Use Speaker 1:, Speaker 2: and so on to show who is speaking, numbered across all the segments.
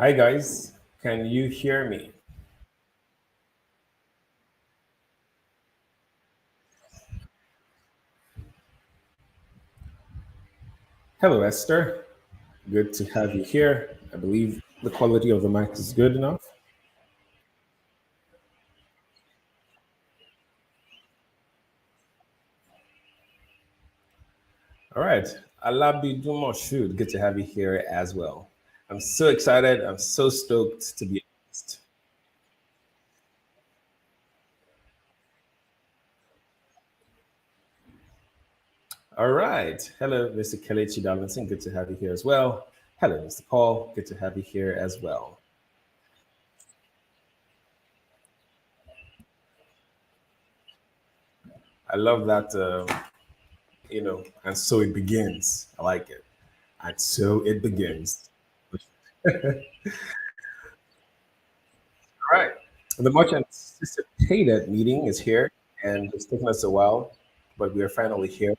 Speaker 1: Hi guys, can you hear me? Hello Esther, good to have you here. I believe the quality of the mic is good enough. All right, Alabi Dumoshood, good to have you here as well. I'm so excited, I'm so stoked to be honest. All right, hello Mr. Kelechi Darlinson, good to have you here as well. Hello Mr. Paul, good to have you here as well. I love that, and so it begins. I like it. And so it begins. All right. The much anticipated meeting is here, and it's taken us a while, but we are finally here.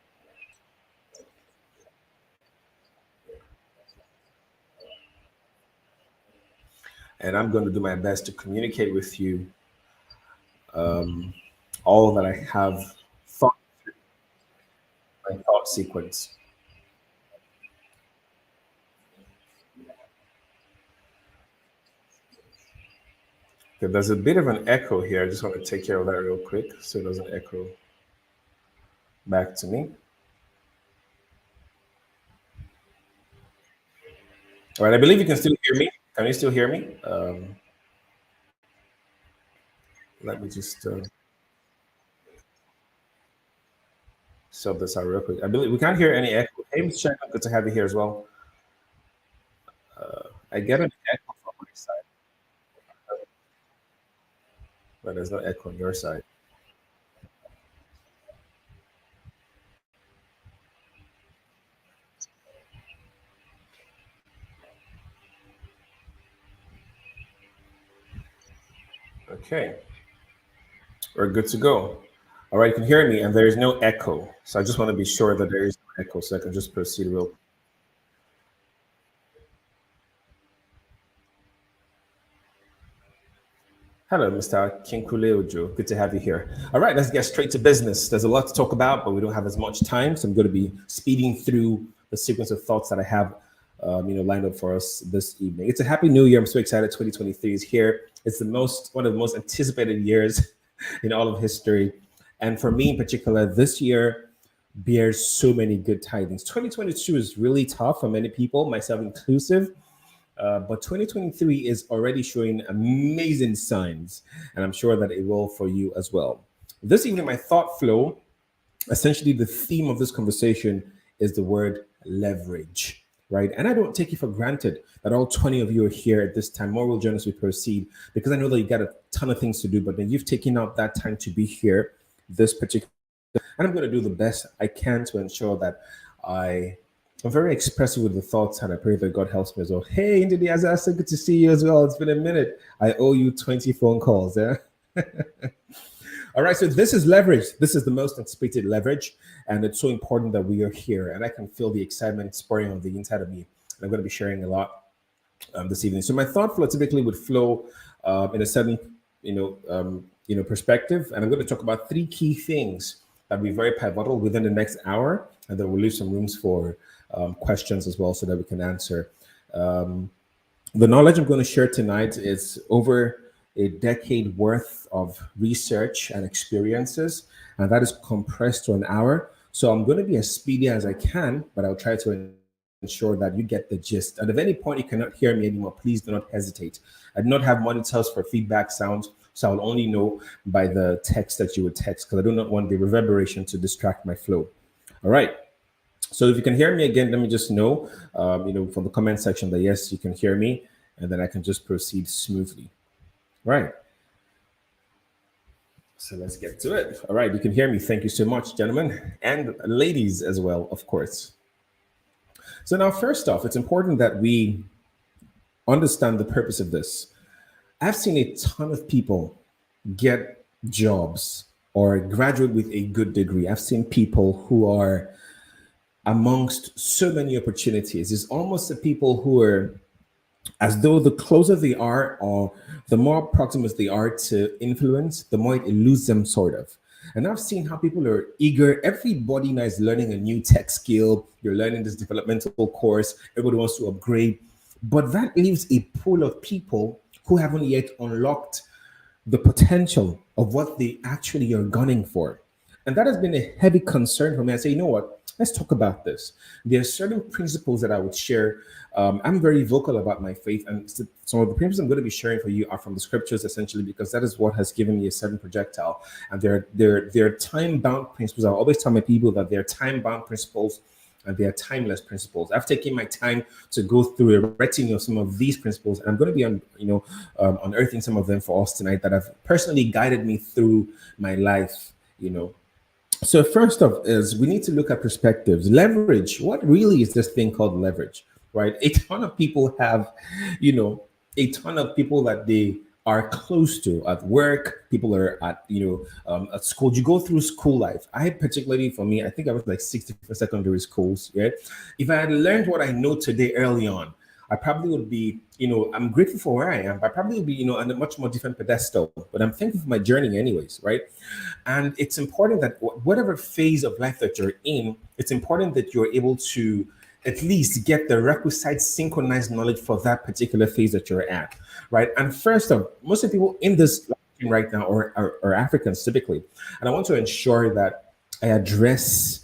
Speaker 1: And I'm going to do my best to communicate with you all that I have thought my thought sequence. Okay, there's a bit of an echo here. I just want to take care of that real quick so it doesn't echo back to me. All right, I believe you can still hear me. Can you still hear me? Let me just sub this out real quick. I believe we can't hear any echo. Hey, Mr. Check, good to have you here as well. I get an echo from my side, but there's no echo on your side. Okay, we're good to go. All right, you can hear me, and there is no echo. So I just want to be sure that there is no echo, so I can just proceed real. Hello, Mr. Kinkule Ojo. Good to have you here. All right, let's get straight to business. There's a lot to talk about, but we don't have as much time, so I'm going to be speeding through the sequence of thoughts that I have, lined up for us this evening. It's a happy new year. I'm so excited. 2023 is here. It's one of the most anticipated years in all of history, and for me in particular, this year bears so many good tidings. 2022 is really tough for many people, myself inclusive. But 2023 is already showing amazing signs, and I'm sure that it will for you as well. This evening, my thought flow, essentially, the theme of this conversation is the word leverage, right? And I don't take it for granted that all 20 of you are here at this time. More will join us as we proceed because I know that you got a ton of things to do, but then you've taken out that time to be here this particular. And I'm going to do the best I can to ensure that I I'm very expressive with the thoughts, and I pray that God helps me as well. Hey, Indy Diaz, so good to see you as well. It's been a minute. I owe you 20 phone calls. Yeah. All right. So this is leverage. This is the most anticipated leverage, and it's so important that we are here. And I can feel the excitement spurring on the inside of me. And I'm going to be sharing a lot this evening. So my thought flow typically would flow in a certain, perspective, and I'm going to talk about three key things that will be very pivotal within the next hour, and then we'll leave some rooms for questions as well, so that we can answer. The knowledge I'm going to share tonight is over a decade worth of research and experiences, and that is compressed to an hour. So I'm going to be as speedy as I can, but I'll try to ensure that you get the gist. And if any point you cannot hear me anymore, please do not hesitate. I do not have monitors for feedback sounds, so I'll only know by the text that you would text because I do not want the reverberation to distract my flow. All right. So if you can hear me again, let me just know, from the comment section that yes, you can hear me, and then I can just proceed smoothly. Right. So let's get to it. All right, you can hear me. Thank you so much, gentlemen and ladies as well, of course. So now, first off, it's important that we understand the purpose of this. I've seen a ton of people get jobs or graduate with a good degree. I've seen people who are amongst so many opportunities. It's almost the people who are as though the closer they are or the more proximate they are to influence, the more it eludes them, sort of. And I've seen how people are eager. Everybody now is learning a new tech skill. You're learning this developmental course. Everybody wants to upgrade. But that leaves a pool of people who haven't yet unlocked the potential of what they actually are gunning for. And that has been a heavy concern for me. I say, you know what? Let's talk about this. There are certain principles that I would share. I'm very vocal about my faith, and some of the principles I'm going to be sharing for you are from the scriptures, essentially, because that is what has given me a certain projectile. And they're time bound principles. I always tell my people that they're time bound principles and they are timeless principles. I've taken my time to go through a retinue of some of these principles, and I'm going to be unearthing some of them for us tonight that have personally guided me through my life. So first off is we need to look at perspectives. Leverage. What really is this thing called leverage, right? A ton of people have, a ton of people that they are close to at work. People are at school. You go through school life. I particularly, for me, I think I was like 60 for secondary schools. Yeah. If I had learned what I know today early on, I probably would be, I'm grateful for where I am, but I probably would be, on a much more different pedestal. But I'm thankful for my journey, anyways, right? And it's important that whatever phase of life that you're in, it's important that you're able to at least get the requisite synchronized knowledge for that particular phase that you're at, right? And first of most of the people in this right now are Africans typically, and I want to ensure that I address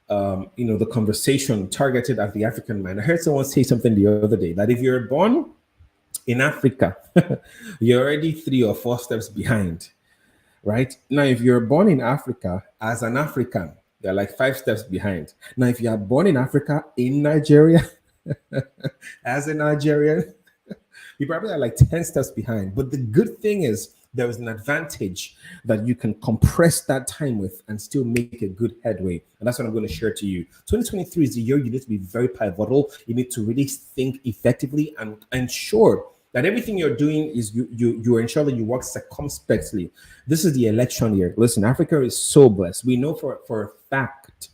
Speaker 1: the conversation targeted at the African man. I heard someone say something the other day that if you're born in Africa, you're already 3 or 4 steps behind, right? Now, if you're born in Africa as an African, they're like 5 steps behind. Now, if you are born in Africa in Nigeria as a Nigerian, you probably are like 10 steps behind. But the good thing is there is an advantage that you can compress that time with and still make a good headway. And that's what I'm going to share to you. 2023 is the year you need to be very pivotal. You need to really think effectively and ensure that everything you're doing is you ensure that you work circumspectly. This is the election year. Listen, Africa is so blessed. We know for a fact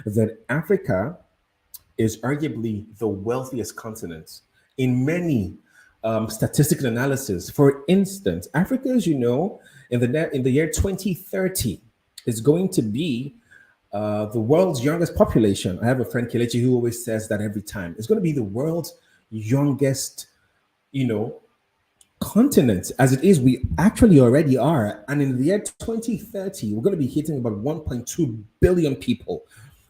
Speaker 1: that Africa is arguably the wealthiest continent in many statistical analysis. For instance, Africa, as you know, in the year 2030, is going to be the world's youngest population. I have a friend, Kelechi, who always says that every time. It's going to be the world's youngest, continent. As it is, we actually already are. And in the year 2030, we're going to be hitting about 1.2 billion people.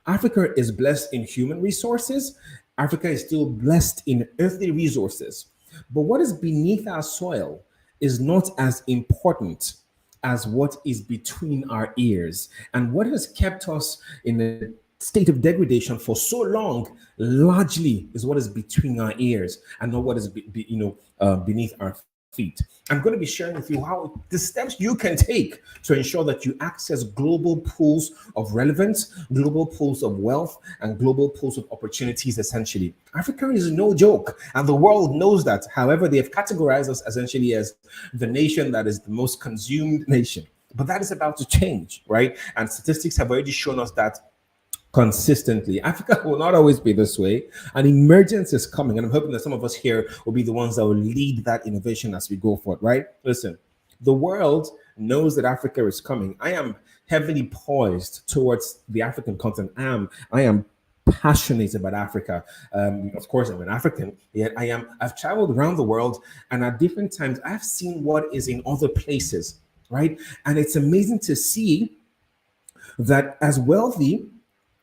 Speaker 1: Africa is blessed in human resources. Africa is still blessed in earthly resources. But what is beneath our soil is not as important as what is between our ears. And what has kept us in a state of degradation for so long largely is what is between our ears and not what is beneath our feet. I'm going to be sharing with you how the steps you can take to ensure that you access global pools of relevance, global pools of wealth, and global pools of opportunities. Essentially, Africa is no joke, and the world knows that. However, they have categorized us essentially as the nation that is the most consumed nation. But that is about to change, right? And statistics have already shown us that consistently. Africa will not always be this way. An emergence is coming, and I'm hoping that some of us here will be the ones that will lead that innovation as we go forward, right? Listen, the world knows that Africa is coming. I am heavily poised towards the African continent. I am passionate about Africa. Of course, I'm an African, yet I've traveled around the world, and at different times, I've seen what is in other places, right? And it's amazing to see that as wealthy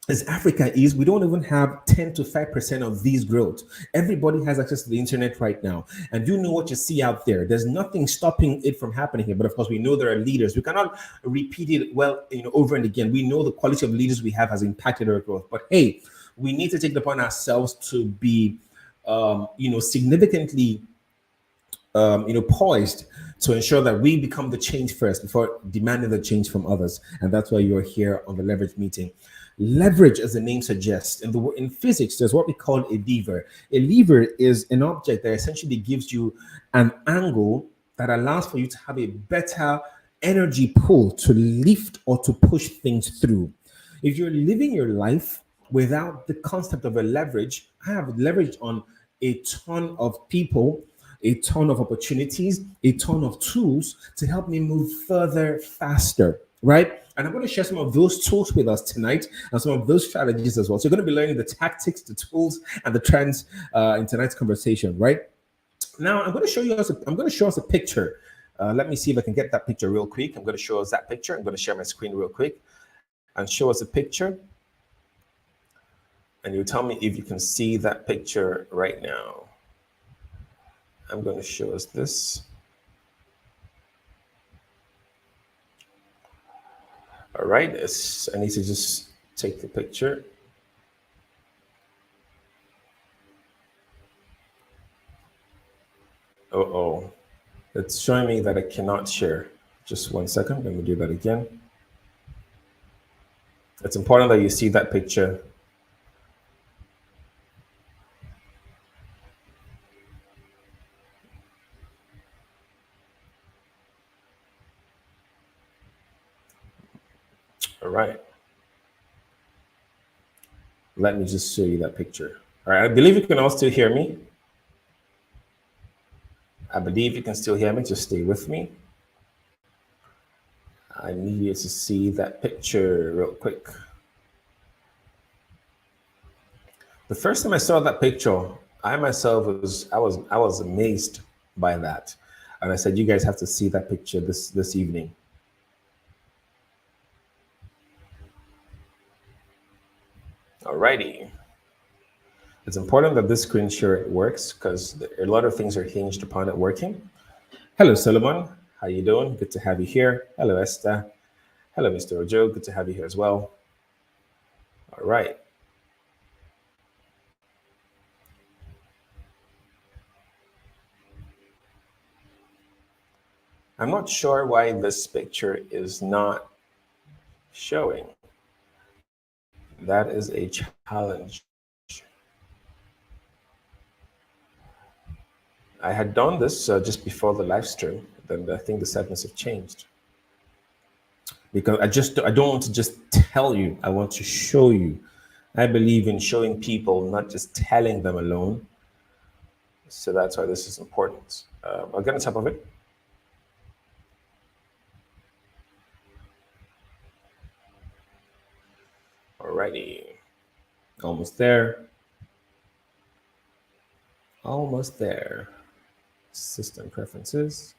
Speaker 1: as Africa is, we don't even have 10 to 5% of these growth. Everybody has access to the internet right now. And you know what you see out there. There's nothing stopping it from happening here. But of course, we know there are leaders. We cannot repeat it over and again. We know the quality of leaders we have has impacted our growth. But hey, we need to take it upon ourselves to be, significantly, poised to ensure that we become the change first before demanding the change from others. And that's why you're here on the Leverage meeting. Leverage, as the name suggests, in physics, there's what we call a lever. A lever is an object that essentially gives you an angle that allows for you to have a better energy pull to lift or to push things through. If you're living your life without the concept of a leverage, I have leverage on a ton of people, a ton of opportunities, a ton of tools to help me move further faster, right? And I'm going to share some of those tools with us tonight and some of those strategies as well. So you're going to be learning the tactics, the tools, and the trends in tonight's conversation, right? Now I'm going to show you us. I'm going to show us a picture. Let me see if I can get that picture real quick. I'm going to show us that picture. I'm going to share my screen real quick and show us a picture. And you tell me if you can see that picture right now. I'm going to show us this. All right, I need to just take the picture. Oh, it's showing me that I cannot share. Just 1 second. Let me do that again. It's important that you see that picture. All right. Let me just show you that picture. All right. I believe you can all still hear me. I believe you can still hear me. Just stay with me. I need you to see that picture real quick. The first time I saw that picture, I myself was amazed by that. And I said, you guys have to see that picture this evening. Alrighty. It's important that this screen share works because a lot of things are hinged upon it working. Hello, Solomon. How you doing? Good to have you here. Hello, Esther. Hello, Mr. Ojo. Good to have you here as well. All right. I'm not sure why this picture is not showing. That is a challenge. I had done this just before the live stream. Then I think the settings have changed because I don't want to just tell you. I want to show you. I believe in showing people, not just telling them alone. So that's why this is important. I'll get on top of it. Alrighty, almost there. Almost there. System preferences.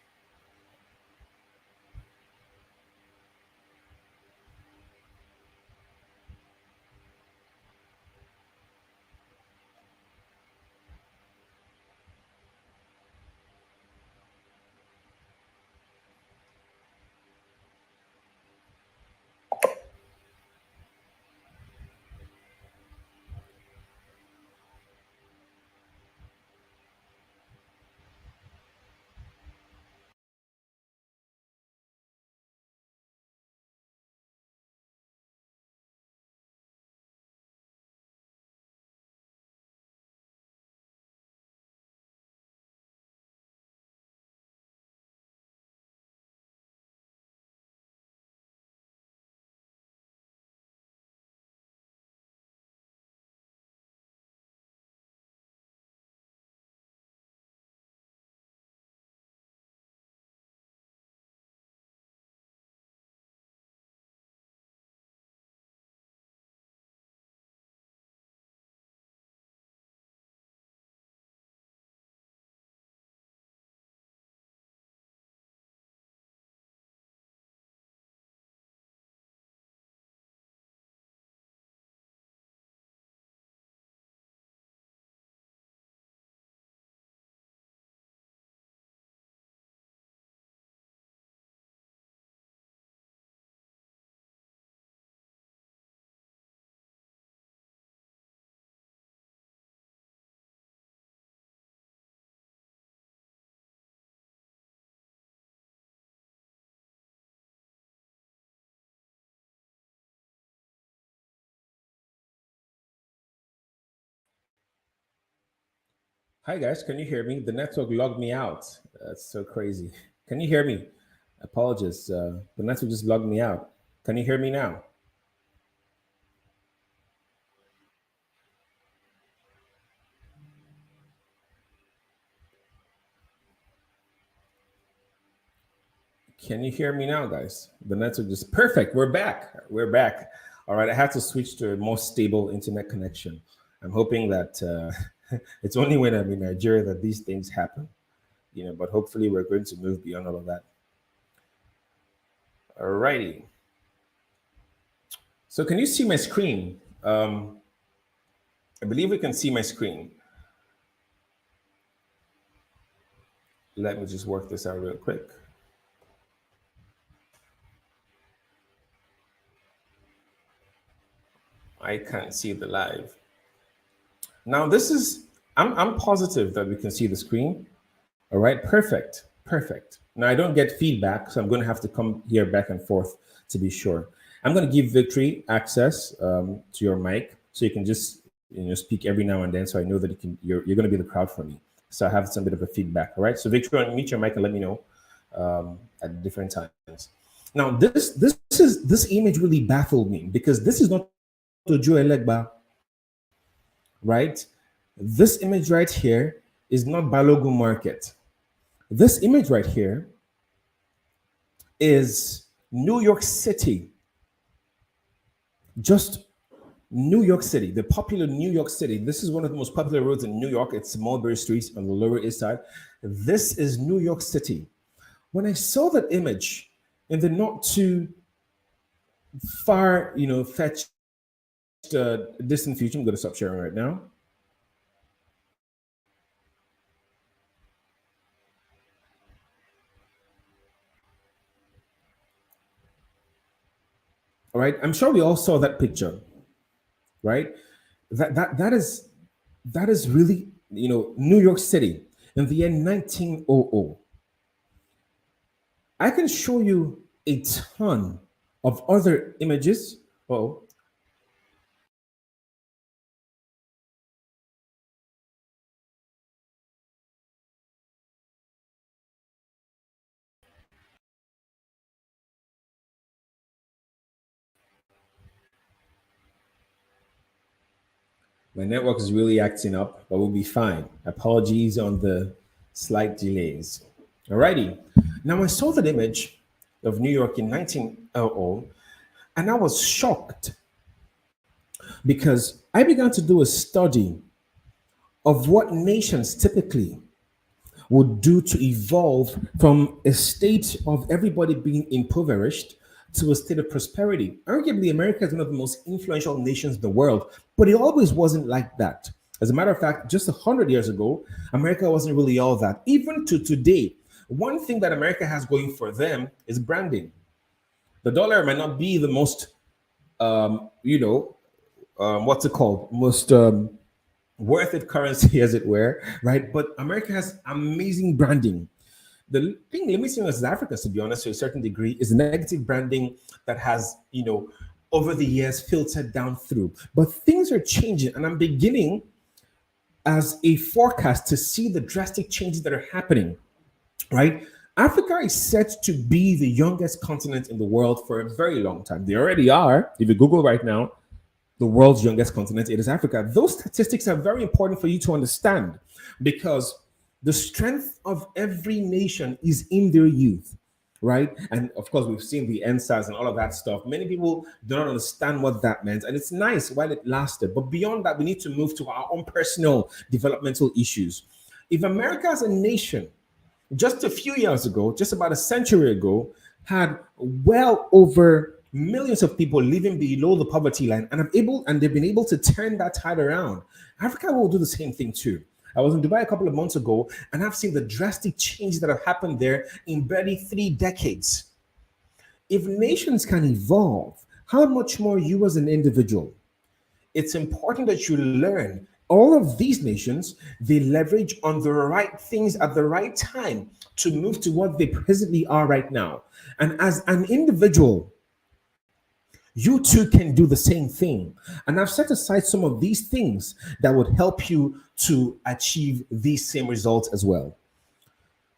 Speaker 1: Hi guys, can you hear me? The network logged me out. That's so crazy. Can you hear me? Apologies. The network just logged me out. Can you hear me now? Can you hear me now, guys? The network is perfect. We're back. We're back. All right. I had to switch to a more stable internet connection. I'm hoping that it's only when I'm in Nigeria that these things happen, but hopefully we're going to move beyond all of that. All righty. So, can you see my screen? I believe we can see my screen. Let me just work this out real quick. I can't see the live. Now, I'm positive that we can see the screen. All right, perfect, perfect. Now, I don't get feedback, so I'm going to have to come here back and forth to be sure. I'm going to give Victory access to your mic so you can just speak every now and then, so I know that you're going to be the crowd for me. So I have some bit of a feedback. All right, so Victory, unmute your mic and let me know at different times. Now, this image really baffled me because this is not Ojo Elegba, right? This image right here is not Balogun Market. This image right here is New York City. Just New York City, the popular New York City. This is one of the most popular roads in New York. It's Mulberry Street on the Lower East Side. This is New York City. When I saw that image in the not too far, fetched distant future, I'm going to stop sharing right now. All right, I'm sure we all saw that picture, right? That is really New York City in the year 1900. I can show you a ton of other images. Oh, my network is really acting up, but we'll be fine. Apologies on the slight delays. Alrighty. Now I saw that image of New York in 1900, and I was shocked because I began to do a study of what nations typically would do to evolve from a state of everybody being impoverished to a state of prosperity. Arguably, America is one of the most influential nations in the world, but it always wasn't like that. As a matter of fact, just 100 years ago, America wasn't really all that. Even to today, one thing that America has going for them is branding. The dollar might not be the most, what's it called? Most worth it currency, as it were, right? But America has amazing branding. The thing limiting us as Africans, to be honest, to a certain degree, is the negative branding that has, over the years filtered down through. But things are changing, and I'm beginning as a forecast to see the drastic changes that are happening, right? Africa is set to be the youngest continent in the world for a very long time. They already are. If you Google right now, the world's youngest continent, it is Africa. Those statistics are very important for you to understand because the strength of every nation is in their youth, right? And of course, we've seen the NSAS and all of that stuff. Many people do not understand what that meant. And it's nice while it lasted. But beyond that, we need to move to our own personal developmental issues. If America as a nation, just a few years ago, just about a century ago, had well over millions of people living below the poverty line and they've been able to turn that tide around. Africa will do the same thing too. I was in Dubai a couple of months ago and I've seen the drastic changes that have happened there in barely 3 decades. If nations can evolve, how much more you as an individual? It's important that you learn all of these nations, they leverage on the right things at the right time to move to what they presently are right now. And as an individual, you too can do the same thing. And I've set aside some of these things that would help you to achieve these same results as well.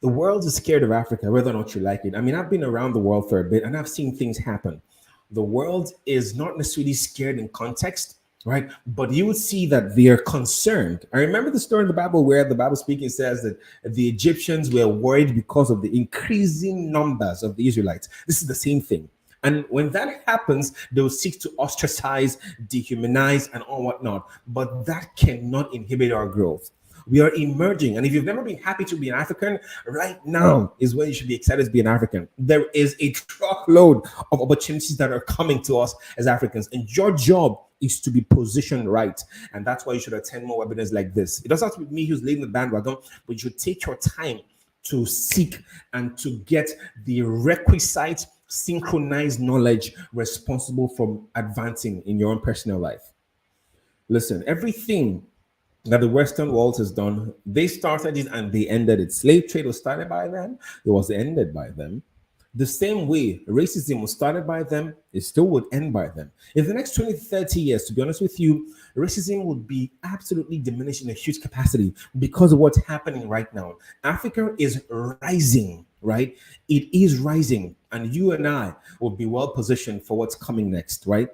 Speaker 1: The world is scared of Africa, whether or not you like it. I mean, I've been around the world for a bit and I've seen things happen. The world is not necessarily scared in context, right? But you would see that they are concerned. I remember the story in the Bible where the Bible speaking says that the Egyptians were worried because of the increasing numbers of the Israelites. This is the same thing. And when that happens, they will seek to ostracize, dehumanize, and all whatnot. But that cannot inhibit our growth. We are emerging. And if you've never been happy to be an African, right now is when you should be excited to be an African. There is a truckload of opportunities that are coming to us as Africans. And your job is to be positioned right. And that's why you should attend more webinars like this. It doesn't have to be me who's leading the bandwagon, but you should take your time to seek and to get the requisite synchronized knowledge responsible for advancing in your own personal life. Listen, everything that the Western world has done, they started it and they ended it. Slave trade was started by them, it was ended by them. The same way racism was started by them, it still would end by them. In the next 20 to 30 years, to be honest with you, racism would be absolutely diminished in a huge capacity because of what's happening right now. Africa is rising, right? It is rising, and you and I will be well positioned for what's coming next, right?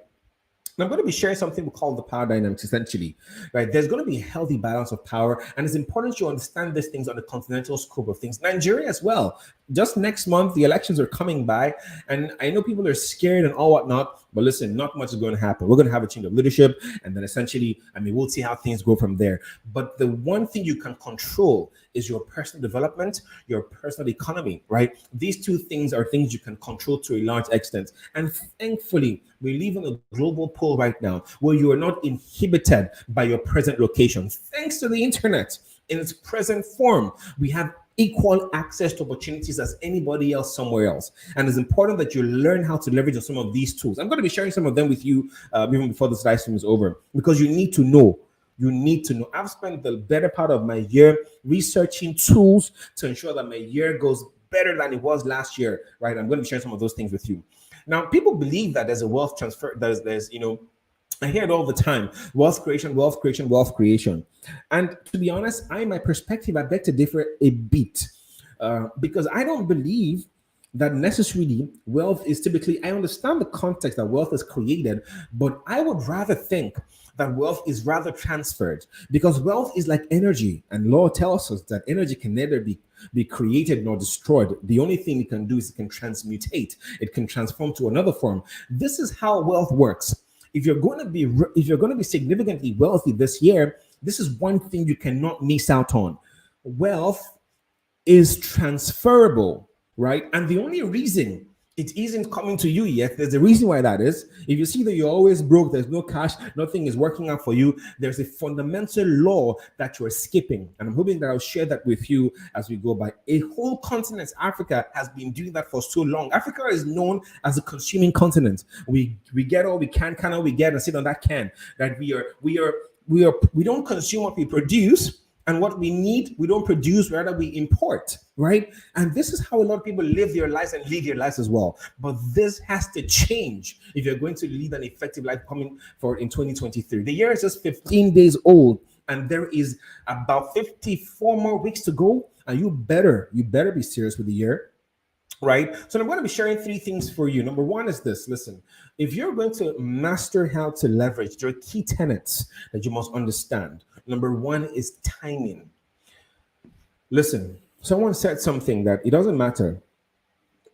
Speaker 1: And I'm going to be sharing something we call the power dynamics, essentially, right? There's going to be a healthy balance of power, and it's important you understand these things on the continental scope of things. Nigeria as well. Just next month, the elections are coming by, and I know people are scared and all whatnot, but listen, not much is going to happen. We're going to have a change of leadership, and then essentially, we'll see how things go from there. But the one thing you can control is your personal development, your personal economy, right? These two things are things you can control to a large extent. And thankfully, we live in a global pool right now where you are not inhibited by your present location. Thanks to the internet in its present form, we have equal access to opportunities as anybody else somewhere else. And it's important that you learn how to leverage on some of these tools. I'm going to be sharing some of them with you even before this live stream is over, because you need to know. You need to know. I've spent the better part of my year researching tools to ensure that my year goes better than it was last year, right? I'm going to be sharing some of those things with you. Now, people believe that there's a wealth transfer, there's I hear it all the time: wealth creation, wealth creation, wealth creation. And to be honest, my perspective, I beg to differ a bit, because I don't believe that necessarily wealth is typically, I understand the context that wealth is created, but I would rather think that wealth is rather transferred, because wealth is like energy, and law tells us that energy can neither be created nor destroyed. The only thing it can do is it can transmutate, it can transform to another form. This is how wealth works. If you're going to be significantly wealthy this year, this is one thing you cannot miss out on. Wealth is transferable, right? And the only reason it isn't coming to you yet, there's a reason why that is. If you see that you're always broke, there's no cash, nothing is working out for you, there's a fundamental law that you're skipping. And I'm hoping that I'll share that with you as we go by. A whole continent, Africa, has been doing that for so long. Africa is known as a consuming continent. We get all we can all we get, and sit on that can. That we don't consume what we produce. And what we need, we don't produce, rather we import, right? And this is how a lot of people live their lives and live their lives as well. But this has to change if you're going to lead an effective life coming forward in 2023. The year is just 15 days old, and there is about 54 more weeks to go. And you better be serious with the year, right? So I'm going to be sharing 3 things for you. Number 1 is this. Listen, if you're going to master how to leverage, there are key tenets that you must understand. Number 1 is timing. Listen, someone said something that it doesn't matter.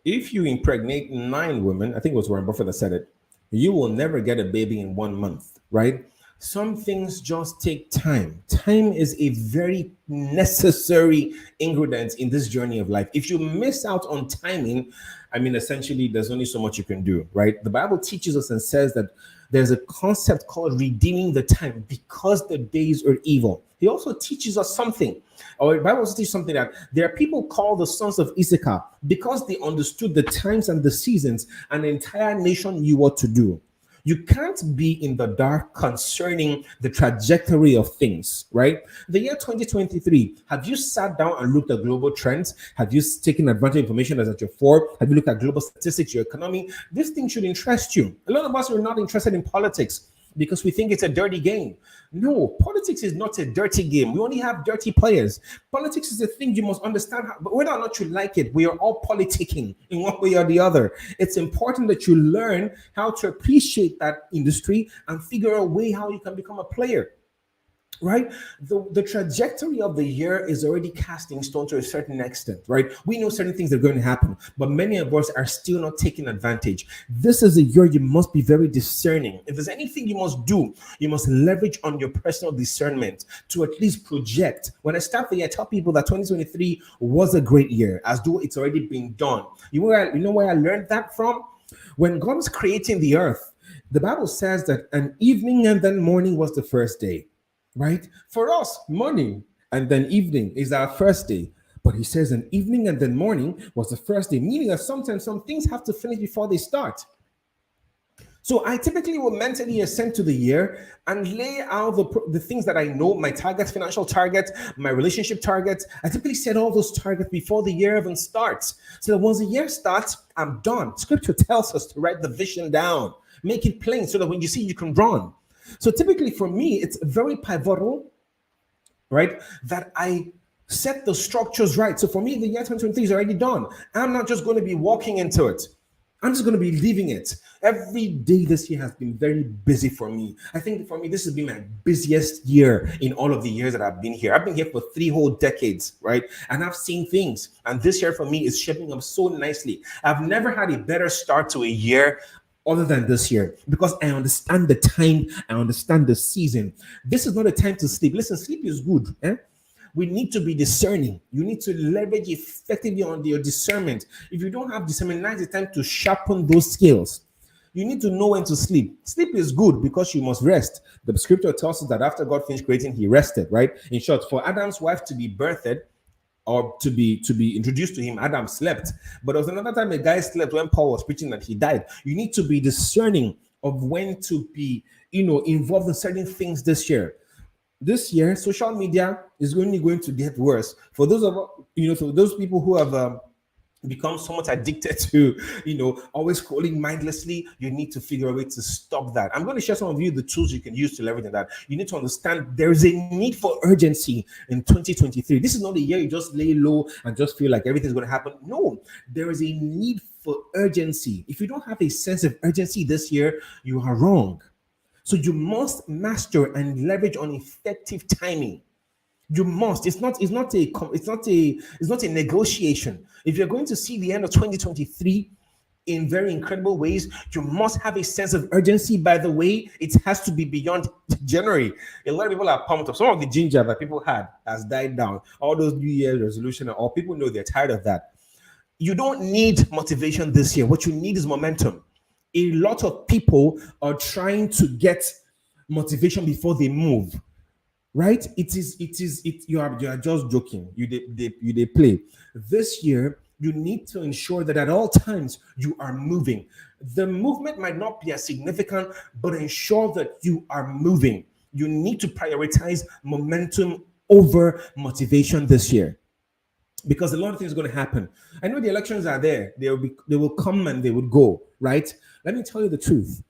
Speaker 1: If you impregnate 9 women, I think it was Warren Buffett that said it, you will never get a baby in 1 month, right? Some things just take time. Time is a very necessary ingredient in this journey of life. If you miss out on timing, essentially, there's only so much you can do, right? The Bible teaches us and says that there's a concept called redeeming the time because the days are evil. He also teaches us something, or the Bible also teaches something, that there are people called the sons of Issachar because they understood the times and the seasons and the entire nation knew what to do. You can't be in the dark concerning the trajectory of things, right? The year 2023, have you sat down and looked at global trends? Have you taken advantage of information that's at your fore? Have you looked at global statistics, your economy? This thing should interest you. A lot of us are not interested in politics, because we think it's a dirty game. No, politics is not a dirty game. We only have dirty players. Politics is a thing you must understand. But whether or not you like it, we are all politicking in one way or the other. It's important that you learn how to appreciate that industry and figure out a way how you can become a player. Right, the trajectory of the year is already cast in stone to a certain extent. Right, we know certain things are going to happen, but many of us are still not taking advantage. This is a year you must be very discerning. If there's anything you must do, you must leverage on your personal discernment to at least project. When I start the year, I tell people that 2023 was a great year, as though it's already been done. You know where I learned that from? When God was creating the earth, the Bible says that an evening and then morning was the first day. Right? For us, morning and then evening is our first day. But he says an evening and then morning was the first day, meaning that sometimes some things have to finish before they start. So I typically will mentally ascend to the year and lay out the things that I know, my targets, financial targets, my relationship targets. I typically set all those targets before the year even starts. So that once the year starts, I'm done. Scripture tells us to write the vision down, make it plain so that when you see, you can run. So typically for me, it's very pivotal, right, that I set the structures right. So for me, the year 2023 is already done. I'm not just going to be walking into it. I'm just going to be leaving it. Every day this year has been very busy for me. I think for me, this has been my busiest year in all of the years that I've been here. I've been here for 3 whole decades, right? And I've seen things. And this year for me is shaping up so nicely. I've never had a better start to a year other than this year, because I understand the time, I understand the season. This is not a time to sleep. Listen, sleep is good. We need to be discerning. You need to leverage effectively on your discernment. If you don't have discernment, now is the time to sharpen those skills. You need to know when to sleep. Sleep is good because you must rest. The scripture tells us that after God finished creating, he rested, right? In short, for Adam's wife to be birthed, or to be introduced to him, Adam slept. But there was another time a guy slept when Paul was preaching that he died. You need to be discerning of when to be, involved in certain things this year. This year, social media is only going to get worse. For those for those people who have become somewhat addicted to, always scrolling mindlessly, you need to figure a way to stop that. I'm going to share some of you the tools you can use to leverage on that. You need to understand there is a need for urgency in 2023. This is not a year you just lay low and just feel like everything's going to happen. No, there is a need for urgency. If you don't have a sense of urgency this year, you are wrong. So you must master and leverage on effective timing. You must. It's not a negotiation. If you're going to see the end of 2023 in very incredible ways, you must have a sense of urgency. By the way, it has to be beyond January. A lot of people are pumped up. Some of the ginger that people had has died down. All those New Year's resolution, all people know they're tired of that. You don't need motivation this year. What you need is momentum. A lot of people are trying to get motivation before they move. Right? You are just joking. They play. This year, you need to ensure that at all times you are moving. The movement might not be as significant, but ensure that you are moving. You need to prioritize momentum over motivation this year, because a lot of things are going to happen. I know the elections are there. They will come and they will go, right? Let me tell you the truth.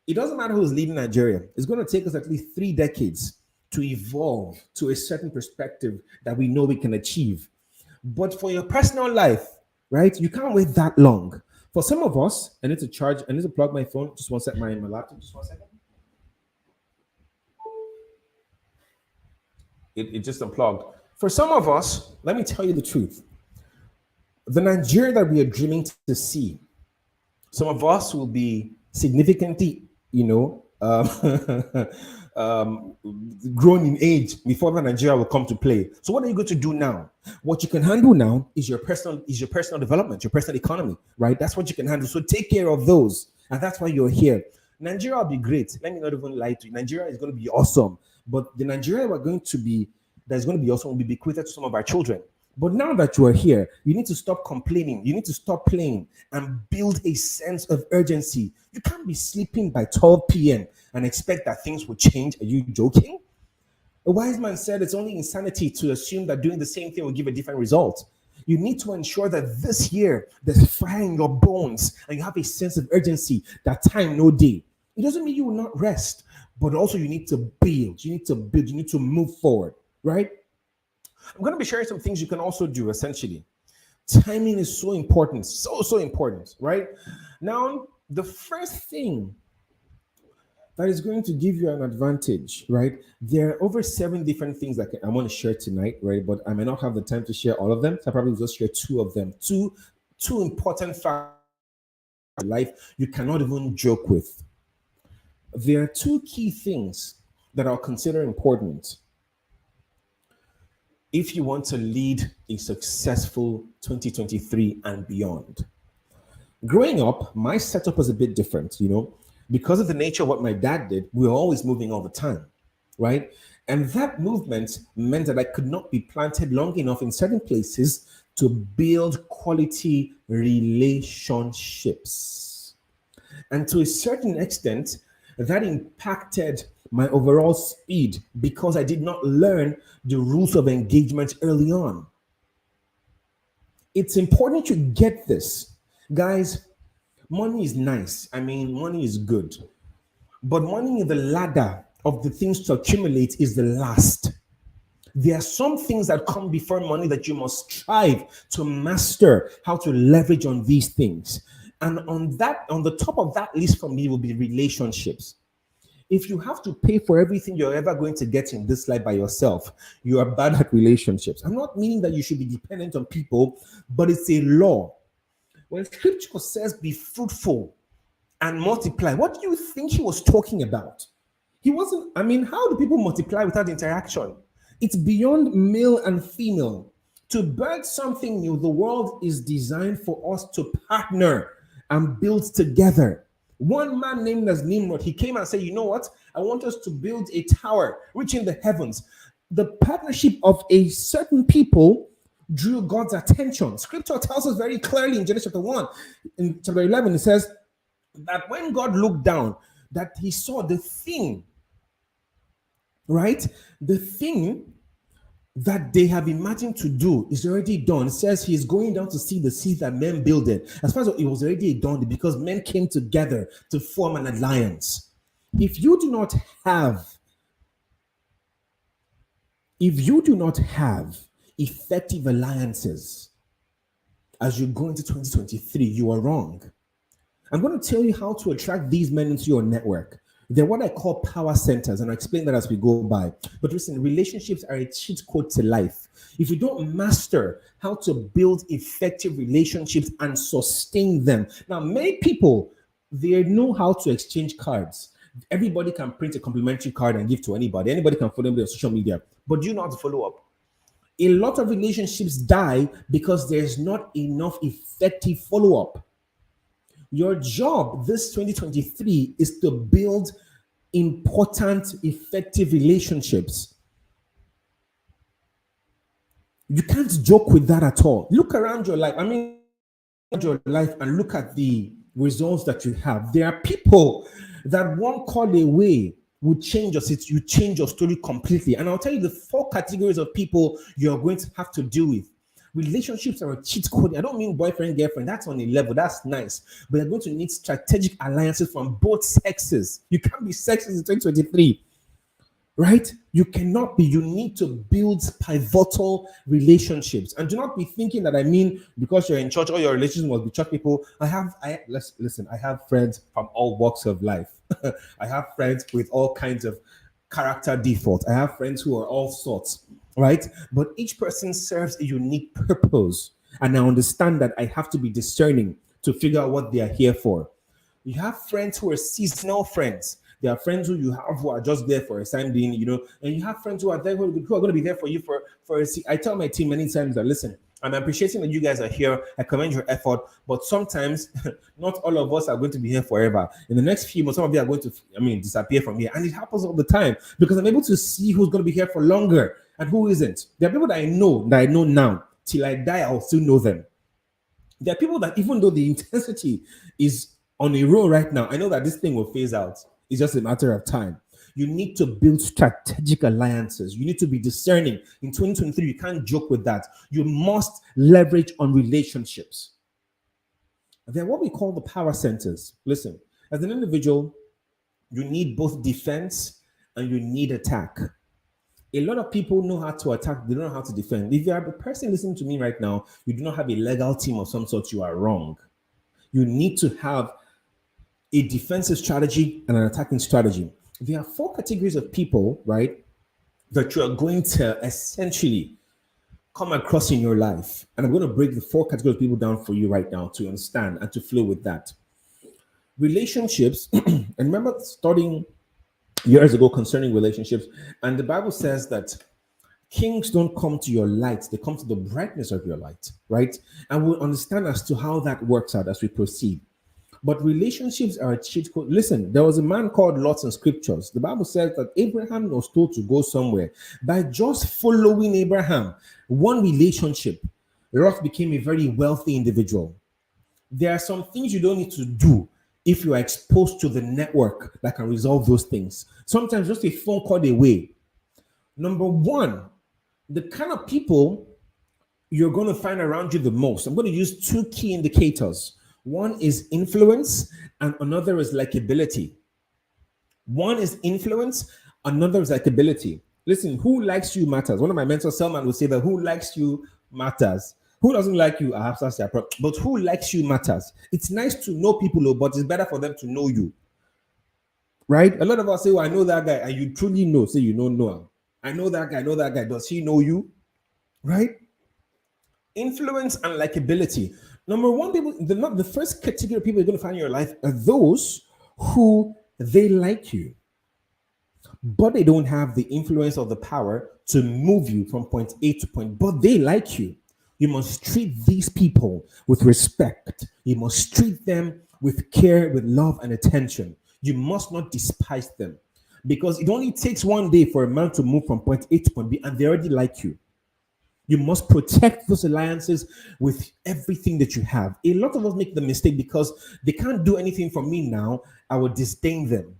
Speaker 1: It doesn't matter who's leading Nigeria. It's going to take us at least 3 decades to evolve to a certain perspective that we know we can achieve. But for your personal life, right, you can't wait that long. For some of us, I need to plug my phone. Just one second, my laptop, just 1 second. It just unplugged. For some of us, let me tell you the truth. The Nigeria that we are dreaming to see, some of us will be significantly, grown in age before the Nigeria will come to play. So what are you going to do now? What you can handle now is your personal development, your personal economy, right? That's what you can handle. So take care of those. And that's why you're here. Nigeria will be great. Let me not even lie to you. Nigeria is going to be awesome. But the Nigeria that's going to be awesome will be bequeathed to some of our children. But now that you are here, you need to stop complaining. You need to stop playing and build a sense of urgency. You can't be sleeping by 12 p.m. and expect that things will change. Are you joking? A wise man said it's only insanity to assume that doing the same thing will give a different result. You need to ensure that this year there's fire in your bones and you have a sense of urgency, that time, no day. It doesn't mean you will not rest, but also you need to build. You need to build. You need to move forward, right? I'm going to be sharing some things you can also do essentially. Timing is so important, so important, right? Now, the first thing that is going to give you an advantage, right? There are over 7 different things that I want to share tonight, right? But I may not have the time to share all of them. So I probably just share 2 of them. Two important factors in life you cannot even joke with. There are 2 key things that I'll consider important if you want to lead a successful 2023 and beyond. Growing up, my setup was a bit different, because of the nature of what my dad did. We were always moving all the time, right? And that movement meant that I could not be planted long enough in certain places to build quality relationships. And to a certain extent, that impacted my overall speed because I did not learn the rules of engagement early on. It's important to get this. Guys, money is nice. I mean, money is good. But money in the ladder of the things to accumulate is the last. There are some things that come before money that you must strive to master how to leverage on these things. And on the top of that list for me will be relationships. If you have to pay for everything you're ever going to get in this life by yourself, you are bad at relationships. I'm not meaning that you should be dependent on people, but it's a law. When scripture says be fruitful and multiply, what do you think he was talking about? He wasn't, how do people multiply without interaction? It's beyond male and female. To birth something new, the world is designed for us to partner and build together. One man named as Nimrod, he came and said, you know what? I want us to build a tower reaching the heavens. The partnership of a certain people drew God's attention. Scripture tells us very clearly in Genesis chapter 1, in chapter 11, it says that when God looked down, that he saw the thing, right? The thing that they have imagined to do is already done. It says he's going down to see the seeds that men builded. As far as it was already done because men came together to form an alliance. If you do not have effective alliances as you go into 2023, you are wrong. I'm going to tell you how to attract these men into your network. They're what I call power centers, and I'll explain that as we go by. But listen, relationships are a cheat code to life. If you don't master how to build effective relationships and sustain them. Now, many people, they know how to exchange cards. Everybody can print a complimentary card and give to anybody. Anybody can follow them on social media. But do you know how to follow up? A lot of relationships die because there's not enough effective follow-up. Your job this 2023 is to build important, effective relationships. You can't joke with that at all. Look around your life. Your life and look at the results that you have. There are people that one call away would change you change your story completely. And I'll tell you the 4 categories of people you're going to have to deal with. Relationships are a cheat code. I don't mean boyfriend, girlfriend. That's on a level. That's nice. But you're going to need strategic alliances from both sexes. You can't be sexist in 2023, right? You cannot be. You need to build pivotal relationships. And do not be thinking that because you're in church, all your relationships must be church people. I have friends from all walks of life. I have friends with all kinds of character defaults. I have friends who are all sorts. Right? But each person serves a unique purpose. And I understand that I have to be discerning to figure out what they are here for. You have friends who are seasonal friends. There are friends who are just there for a time being, and you have friends who are there who are going to be there for you for a I tell my team many times that, listen, I'm appreciating that you guys are here. I commend your effort, but sometimes not all of us are going to be here forever. In the next few months, some of you are going to, disappear from here. And it happens all the time because I'm able to see who's going to be here for longer and who isn't. There are people that I know now. Till I die, I'll still know them. There are people that even though the intensity is on a roll right now, I know that this thing will phase out. It's just a matter of time. You need to build strategic alliances. You need to be discerning. In 2023, you can't joke with that. You must leverage on relationships. They're what we call the power centers. Listen, as an individual, you need both defense and you need attack. A lot of people know how to attack, they don't know how to defend. If you are the person listening to me right now, you do not have a legal team of some sort, you are wrong. You need to have a defensive strategy and an attacking strategy. There are four categories of people, right, that you are going to essentially come across in your life. And I'm going to break the four categories of people down for you right now to understand and to flow with that. Relationships, and remember studying years ago concerning relationships, and the Bible says that kings don't come to your light, they come to the brightness of your light, right? And we'll understand as to how that works out as we proceed. But relationships are a cheat code. Listen, there was a man called Lot in scriptures. The Bible says that Abraham was told to go somewhere. By just following Abraham, one relationship, Lot became a very wealthy individual. There are some things you don't need to do if you are exposed to the network that can resolve those things. Sometimes just a phone call away. Number one, the kind of people you're going to find around you the most. I'm going to use two key indicators. One is influence, and another is likability. One is influence, another is likability. Listen, who likes you matters. One of my mentors, Selman, will say that who likes you matters. Who doesn't like you, that's their problem. But who likes you matters. It's nice to know people, but it's better for them to know you. Right? A lot of us say, well, I know that guy, and you truly know, say you don't know him. I know that guy, I know that guy. Does he know you? Right? Influence and likability. Number one, people, the first category of people you're going to find in your life are those who they like you, but they don't have the influence or the power to move you from point A to point, but they like you. You must treat these people with respect. You must treat them with care, with love and attention. You must not despise them, because it only takes one day for a man to move from point A to point B and they already like you. You must protect those alliances with everything that you have. A lot of us make the mistake because they can't do anything for me now, I will disdain them.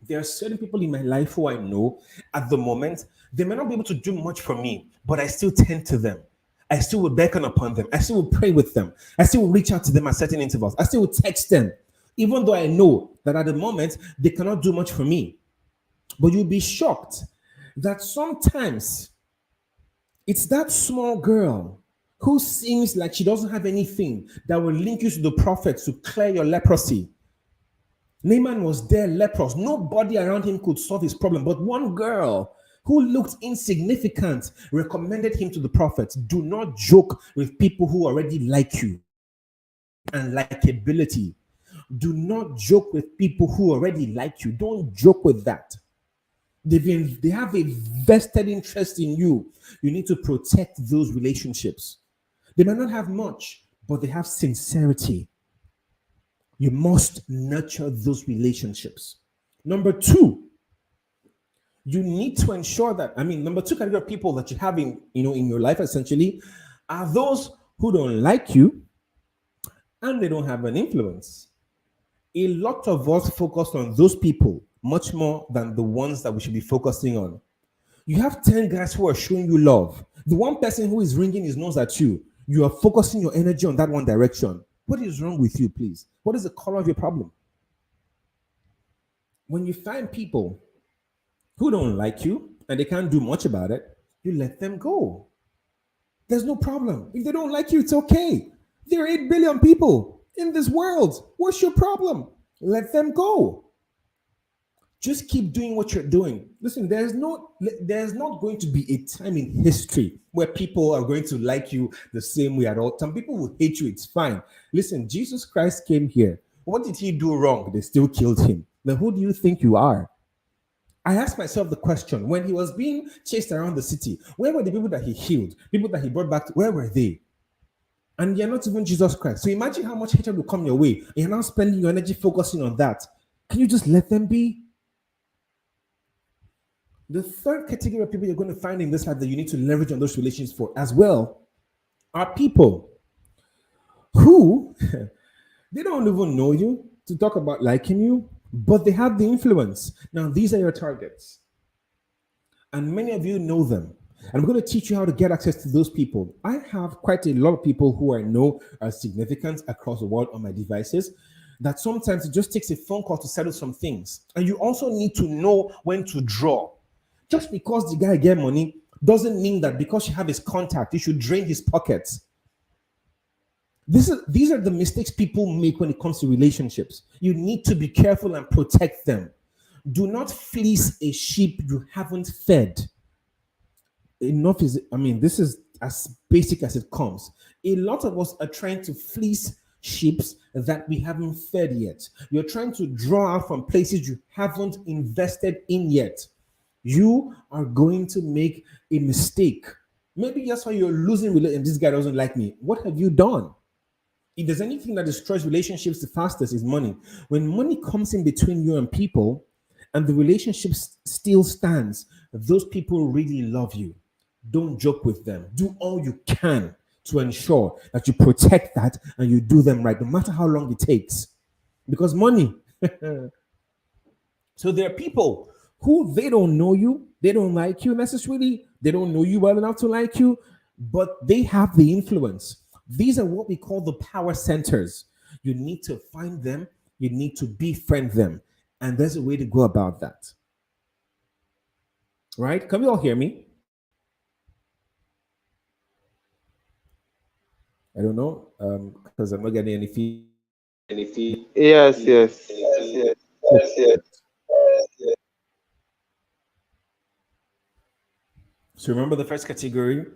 Speaker 1: There are certain people in my life who I know at the moment, they may not be able to do much for me, but I still tend to them. I still will beckon upon them. I still will pray with them. I still will reach out to them at certain intervals. I still will text them, even though I know that at the moment they cannot do much for me. But you'll be shocked that sometimes it's that small girl who seems like she doesn't have anything that will link you to the prophet to clear your leprosy. Naaman was there leprous. Nobody around him could solve his problem. But one girl who looked insignificant recommended him to the prophet. Do not joke with people who already like you and likability. Do not joke with people who already like you. Don't joke with that. They have a vested interest in you. You need to protect those relationships. They might not have much, but they have sincerity. You must nurture those relationships. Number two, you need to ensure that, number two category of people that you have in your life essentially are those who don't like you and they don't have an influence. A lot of us focus on those people much more than the ones that we should be focusing on. You have 10 guys who are showing you love. The one person who is wringing his nose at you, you are focusing your energy on that one direction. What is wrong with you, please? What is the color of your problem? When you find people who don't like you and they can't do much about it, you let them go. There's no problem. If they don't like you, it's okay. There are 8 billion people in this world. What's your problem? Let them go. Just keep doing what you're doing. Listen, there's not going to be a time in history where people are going to like you the same way at all. Some people will hate you. It's fine. Listen, Jesus Christ came here. What did he do wrong? They still killed him. Then who do you think you are? I asked myself the question, when he was being chased around the city, where were the people that he healed? People that he brought back, where were they? And you're not even Jesus Christ. So imagine how much hatred will come your way. And you're now spending your energy focusing on that. Can you just let them be? The third category of people you're going to find in this life that you need to leverage on those relations for as well are people who they don't even know you to talk about liking you, but they have the influence. Now, these are your targets. And many of you know them. And I'm going to teach you how to get access to those people. I have quite a lot of people who I know are significant across the world on my devices. that sometimes it just takes a phone call to settle some things. And you also need to know when to draw. Just because the guy get money doesn't mean that because you have his contact, you should drain his pockets. These are the mistakes people make when it comes to relationships. You need to be careful and protect them. Do not fleece a sheep you haven't fed. Enough is, I mean, this is as basic as it comes. A lot of us are trying to fleece sheep that we haven't fed yet. You're trying to draw out from places you haven't invested in yet. You are going to make a mistake. Maybe that's why you're losing and this guy doesn't like me. What have you done? If there's anything that destroys relationships the fastest is money. When money comes in between you and people and the relationship still stands, those people really love you. Don't joke with them. Do all you can to ensure that you protect that and you do them right, no matter how long it takes. Because money. So there are people who they don't know you, they don't like you necessarily, they don't know you well enough to like you, but they have the influence. These are what we call the power centers. You need to find them, you need to befriend them, and there's a way to go about that. Right? Can we all hear me? I don't know, because I'm not getting any feedback.
Speaker 2: Yes, yes.
Speaker 1: So remember the first category.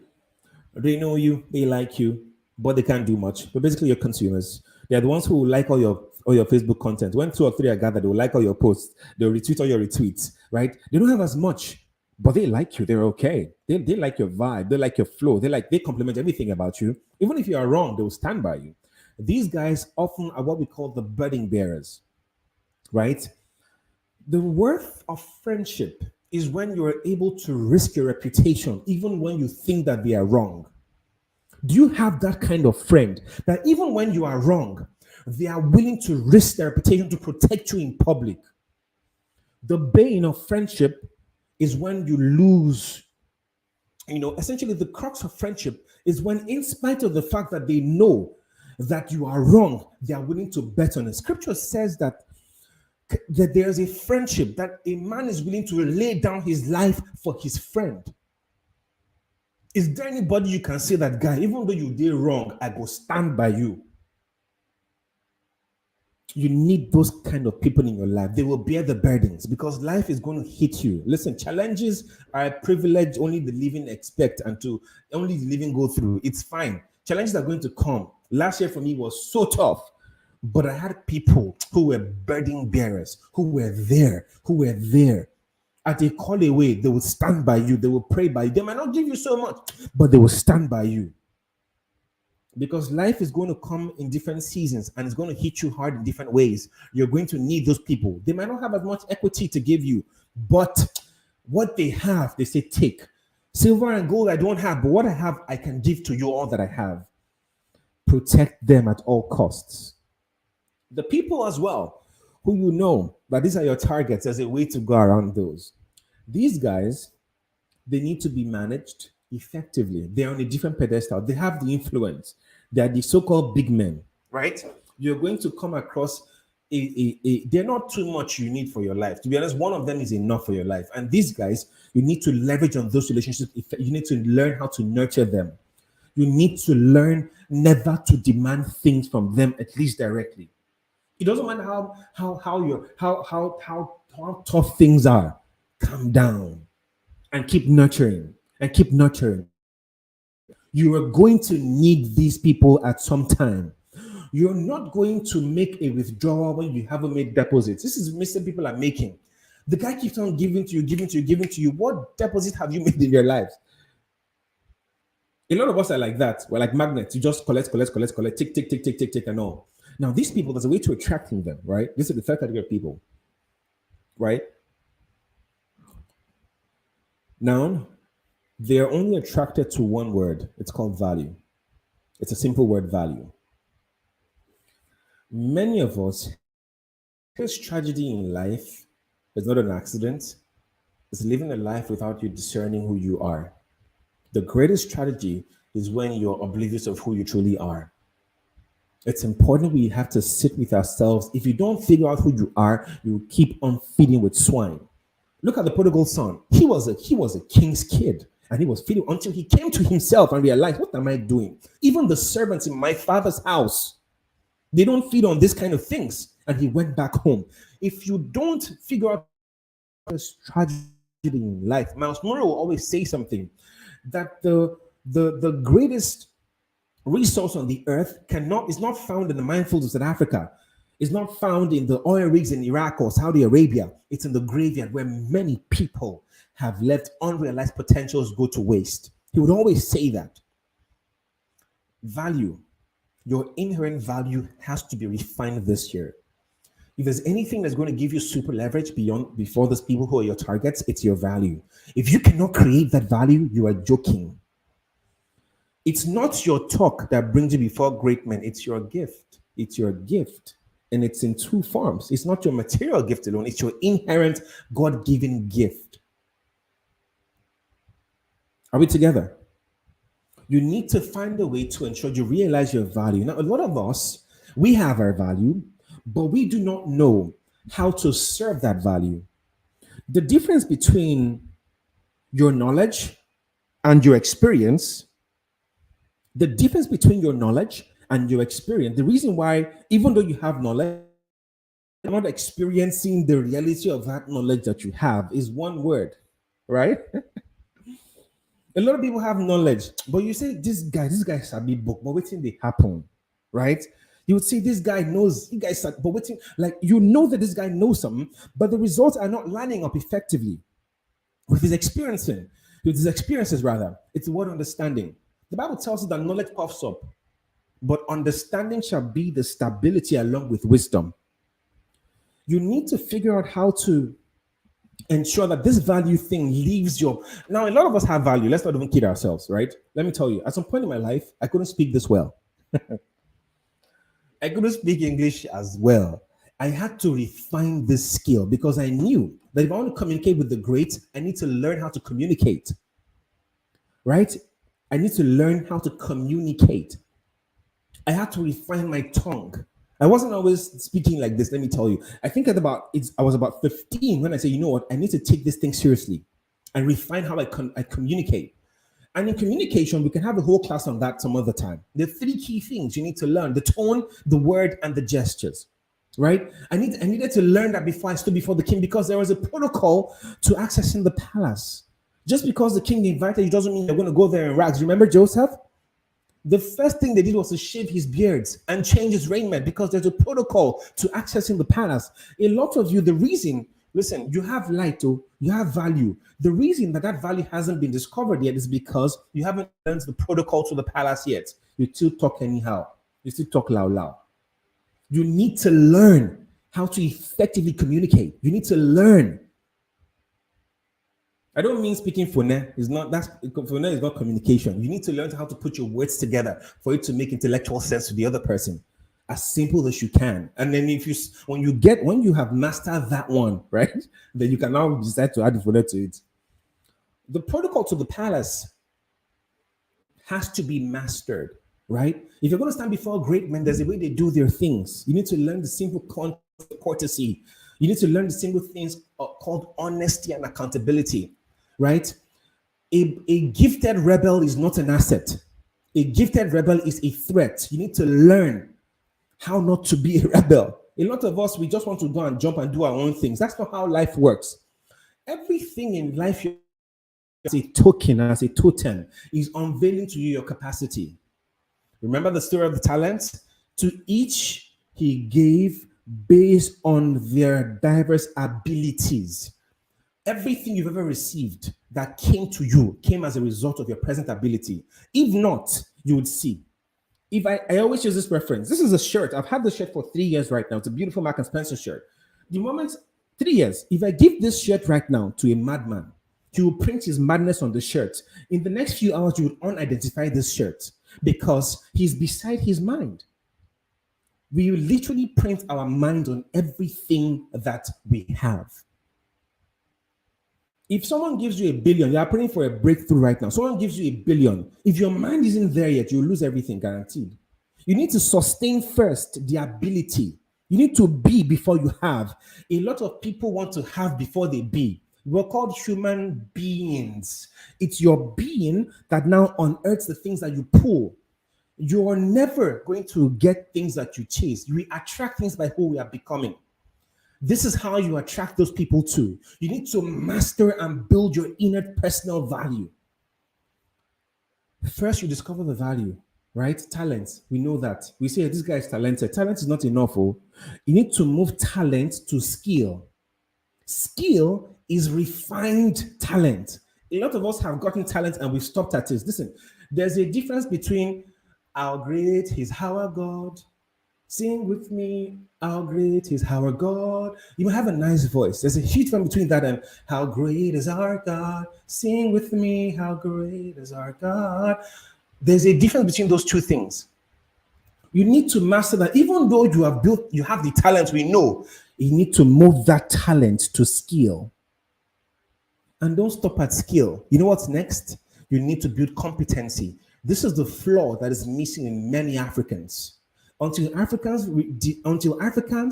Speaker 1: They know you, they like you, but they can't do much. But basically, your consumers. They are the ones who will like all your Facebook content. When two or three are gathered, they will like all your posts. They'll retweet all your retweets, right? They don't have as much, but they like you. They're okay. They like your vibe. They like your flow. They compliment everything about you. Even if you are wrong, they will stand by you. These guys often are what we call the burden bearers, right? The worth of friendship is when you are able to risk your reputation, even when you think that they are wrong. Do you have that kind of friend that even when you are wrong, they are willing to risk their reputation to protect you in public? The bane of friendship is when you lose. Essentially, the crux of friendship is when, in spite of the fact that they know that you are wrong, they are willing to bet on it. Scripture says that there's a friendship that a man is willing to lay down his life for his friend. Is there anybody you can say that guy, even though you did wrong, I go stand by you? You need those kind of people in your life. They will bear the burdens because life is going to hit you. Listen, challenges are a privilege only the living expect and to only the living go through. It's fine. Challenges are going to come. Last year for me was so tough, but I had people who were burden bearers, who were there. At a call away, they will stand by you. They will pray by you. They might not give you so much, but they will stand by you. Because life is going to come in different seasons and it's going to hit you hard in different ways. You're going to need those people. They might not have as much equity to give you, but what they have, they say, take. Silver and gold I don't have, but what I have, I can give to you all that I have. Protect them at all costs. The people as well, who you know that these are your targets as a way to go around those. These guys, they need to be managed effectively. They're on a different pedestal. They have the influence. They're the so-called big men, right? You're going to come across they're not too much you need for your life. To be honest, one of them is enough for your life. And these guys, you need to leverage on those relationships. You need to learn how to nurture them. You need to learn never to demand things from them, at least directly. It doesn't matter how tough things are. Calm down and keep nurturing and keep nurturing. You are going to need these people at some time. You're not going to make a withdrawal when you haven't made deposits. This is mistake people are making. The guy keeps on giving to you, giving to you, giving to you. What deposit have you made in your life? A lot of us are like that. We're like magnets. You just collect, tick, tick, tick, tick, tick, tick, and all. Now, these people, there's a way to attracting them, right? This is the third category of people, right? Now, they are only attracted to one word. It's called value. It's a simple word, value. Many of us, this tragedy in life is not an accident. It's living a life without you discerning who you are. The greatest tragedy is when you're oblivious of who you truly are. It's important we have to sit with ourselves. If you don't figure out who you are, you will keep on feeding with swine. Look at the prodigal son. He was a king's kid, and he was feeding until he came to himself and realized, what am I doing? Even the servants in my father's house, they don't feed on this kind of things. And he went back home. If you don't figure out this tragedy in life, Miles Monroe will always say something that the greatest resource on the earth cannot is not found in the minefields of South Africa. It's not found in the oil rigs in Iraq or Saudi Arabia. It's in the graveyard where many people have left unrealized potentials go to waste. He would always say that. Value, your inherent value has to be refined this year. If there's anything that's going to give you super leverage before those people who are your targets, it's your value. If you cannot create that value, you are joking. It's not your talk that brings you before great men. It's your gift. It's your gift. And it's in two forms. It's not your material gift alone. It's your inherent God-given gift. Are we together? You need to find a way to ensure you realize your value. Now, a lot of us, we have our value, but we do not know how to serve that value. The difference between your knowledge and your experience, the difference between your knowledge and your experience, the reason why, even though you have knowledge, you're not experiencing the reality of that knowledge that you have is one word, right? A lot of people have knowledge, but you say, this guy sabi book, but waiting they happen, right? You would say this guy knows, you guys, but waiting, like you know that this guy knows something, but the results are not lining up effectively with his experiencing, with his experiences rather. It's the word understanding. The Bible tells us that knowledge puffs up, but understanding shall be the stability along with wisdom. You need to figure out how to ensure that this value thing leaves your. Now, a lot of us have value. Let's not even kid ourselves, right? Let me tell you, at some point in my life, I couldn't speak this well. I couldn't speak English as well. I had to refine this skill because I knew that if I want to communicate with the great, I need to learn how to communicate, right? I need to learn how to communicate. I had to refine my tongue. I wasn't always speaking like this. Let me tell you. I think I was about 15 when I said, you know what, I need to take this thing seriously and refine how I communicate. And in communication, we can have a whole class on that some other time. There are three key things you need to learn: the tone, the word, and the gestures. Right? I needed to learn that before I stood before the king because there was a protocol to accessing the palace. Just because the king invited you doesn't mean you're going to go there in rags. Remember Joseph? The first thing they did was to shave his beards and change his raiment because there's a protocol to accessing the palace. A lot of you, the reason, listen, you have light, you have value. The reason that value hasn't been discovered yet is because you haven't learned the protocol to the palace yet. You still talk anyhow. You still talk loud. You need to learn how to effectively communicate. You need to learn. I don't mean speaking phone. Phone is not communication. You need to learn how to put your words together for it to make intellectual sense to the other person, as simple as you can. And then when you have mastered that one, right, then you can now decide to add the phone to it. The protocol to the palace has to be mastered, right? If you're going to stand before great men, there's a way they do their things. You need to learn the simple courtesy. You need to learn the simple things called honesty and accountability. Right? A gifted rebel is not an asset. A gifted rebel is a threat. You need to learn how not to be a rebel. A lot of us, we just want to go and jump and do our own things. That's not how life works. Everything in life as a token, as a totem, is unveiling to you your capacity. Remember the story of the talents? To each he gave based on their diverse abilities. Everything you've ever received that came to you came as a result of your present ability. If not, you would see. If I always use this reference. This is a shirt. I've had this shirt for 3 years right now. It's a beautiful Mark and Spencer shirt. The moment, 3 years, if I give this shirt right now to a madman, he will print his madness on the shirt. In the next few hours, you would unidentify this shirt because he's beside his mind. We literally print our mind on everything that we have. If someone gives you $1 billion, you are praying for a breakthrough right now. Someone gives you $1 billion. If your mind isn't there yet, you'll lose everything, guaranteed. You need to sustain first the ability. You need to be before you have. A lot of people want to have before they be. We're called human beings. It's your being that now unearths the things that you pull. You're never going to get things that you chase. We attract things by who we are becoming. This is how you attract those people too. You need to master and build your inner personal value. First, you discover the value, right? Talent. We know that. We say this guy is talented. Talent is not enough. Oh, you need to move talent to skill. Skill is refined talent. A lot of us have gotten talent and we've stopped at it. Listen, there's a difference between how great is our God. Sing with me, how great is our God. You have a nice voice. There's a huge difference between that and how great is our God. Sing with me, how great is our God. There's a difference between those two things. You need to master that. Even though you have the talent, we know, you need to move that talent to skill. And don't stop at skill. You know what's next? You need to build competency. This is the flaw that is missing in many Africans. Until Africans,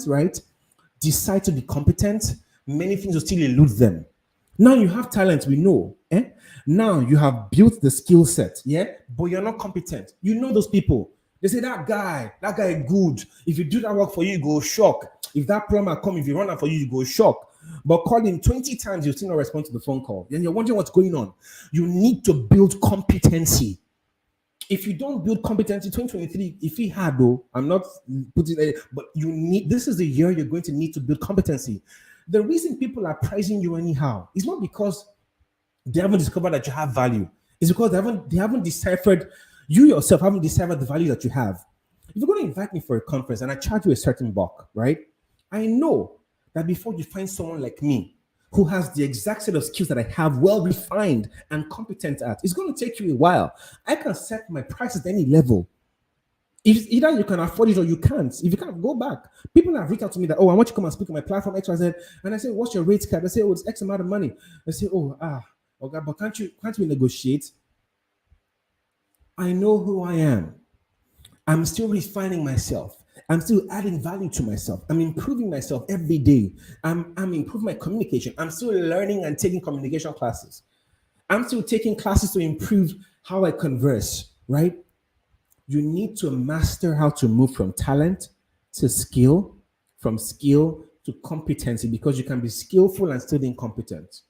Speaker 1: right, decide to be competent, many things will still elude them. Now you have talent, we know. Now you have built the skill set, yeah, but you're not competent. You know those people. They say that guy good. If you do that work for you, you go shock. If that plumber come, if you run out for you, you go shock. But call him 20 times, you still not respond to the phone call. Then you're wondering what's going on. You need to build competency. If you don't build competency, 2023, if he had though, I'm not putting it, but this is the year you're going to need to build competency. The reason people are prizing you anyhow is not because they haven't discovered that you have value. It's because they haven't deciphered, you yourself haven't deciphered the value that you have. If you're going to invite me for a conference and I charge you a certain buck, right? I know that before you find someone like me, who has the exact set of skills that I have, well refined and competent at. It's going to take you a while. I can set my price at any level. If either you can afford it or you can't. If you can't, go back. People have reached out to me that, oh, I want you to come and speak on my platform, XYZ. And I say, what's your rate card? I say, oh, it's X amount of money. I say, okay, but can't we negotiate? I know who I am. I'm still refining myself. I'm still adding value to myself. I'm improving myself every day. I'm improving my communication. I'm still learning and taking communication classes. I'm still taking classes to improve how I converse, right? You need to master how to move from talent to skill, from skill to competency, because you can be skillful and still incompetent.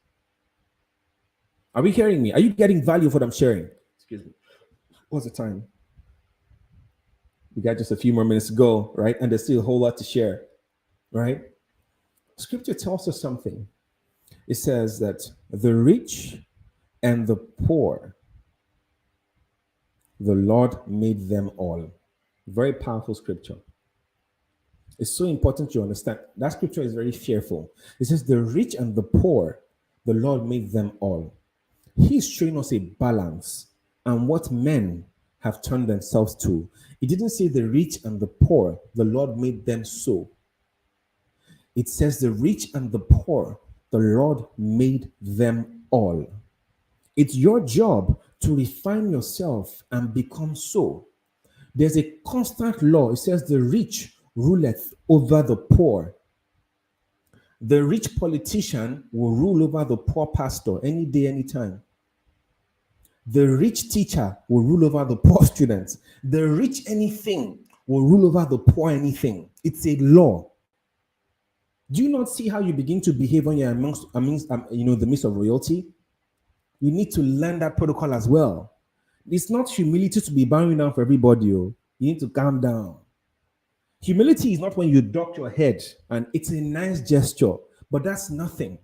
Speaker 1: Are we hearing me? Are you getting value of what I'm sharing? Excuse me. What's the time? We got just a few more minutes to go, right? And there's still a whole lot to share, right? Scripture tells us something. It says that the rich and the poor, the Lord made them all. Very powerful scripture. It's so important you understand. That scripture is very fearful. It says the rich and the poor, the Lord made them all. He's showing us a balance and what men have turned themselves to. It didn't say the rich and the poor, the Lord made them so. It says the rich and the poor, the Lord made them all. It's your job to refine yourself and become so. There's a constant law. It says the rich ruleth over the poor. The rich politician will rule over the poor pastor any day, anytime. The rich teacher will rule over the poor students. The rich anything will rule over the poor anything. It's a law. Do you not see how you begin to behave when you're amongst the midst of royalty? You need to learn that protocol as well. It's not humility to be bowing down for everybody. You need to calm down. Humility is not when you duck your head, and it's a nice gesture, but that's nothing.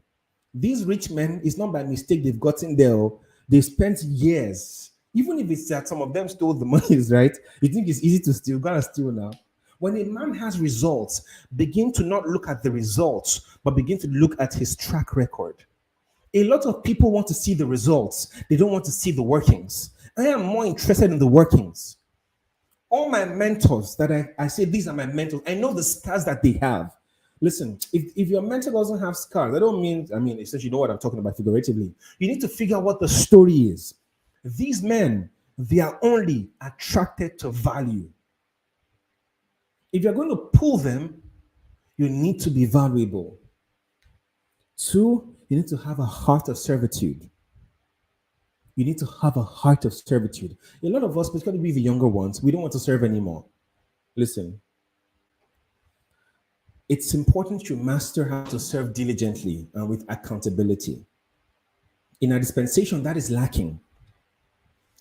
Speaker 1: These rich men, it's not by mistake they've gotten there. They spent years, even if it's that some of them stole the monies, right? You think it's easy to steal, gotta steal now. When a man has results, begin to not look at the results, but begin to look at his track record. A lot of people want to see the results. They don't want to see the workings. I am more interested in the workings. All my mentors that I say, these are my mentors. I know the scars that they have. Listen, if your mentor doesn't have scars, I don't mean, essentially, you know what I'm talking about figuratively. You need to figure out what the story is. These men, they are only attracted to value. If you're going to pull them, you need to be valuable. Two, you need to have a heart of servitude. You need to have a heart of servitude. A lot of us, particularly we the younger ones, we don't want to serve anymore. Listen, it's important you master how to serve diligently and with accountability. In our dispensation, that is lacking.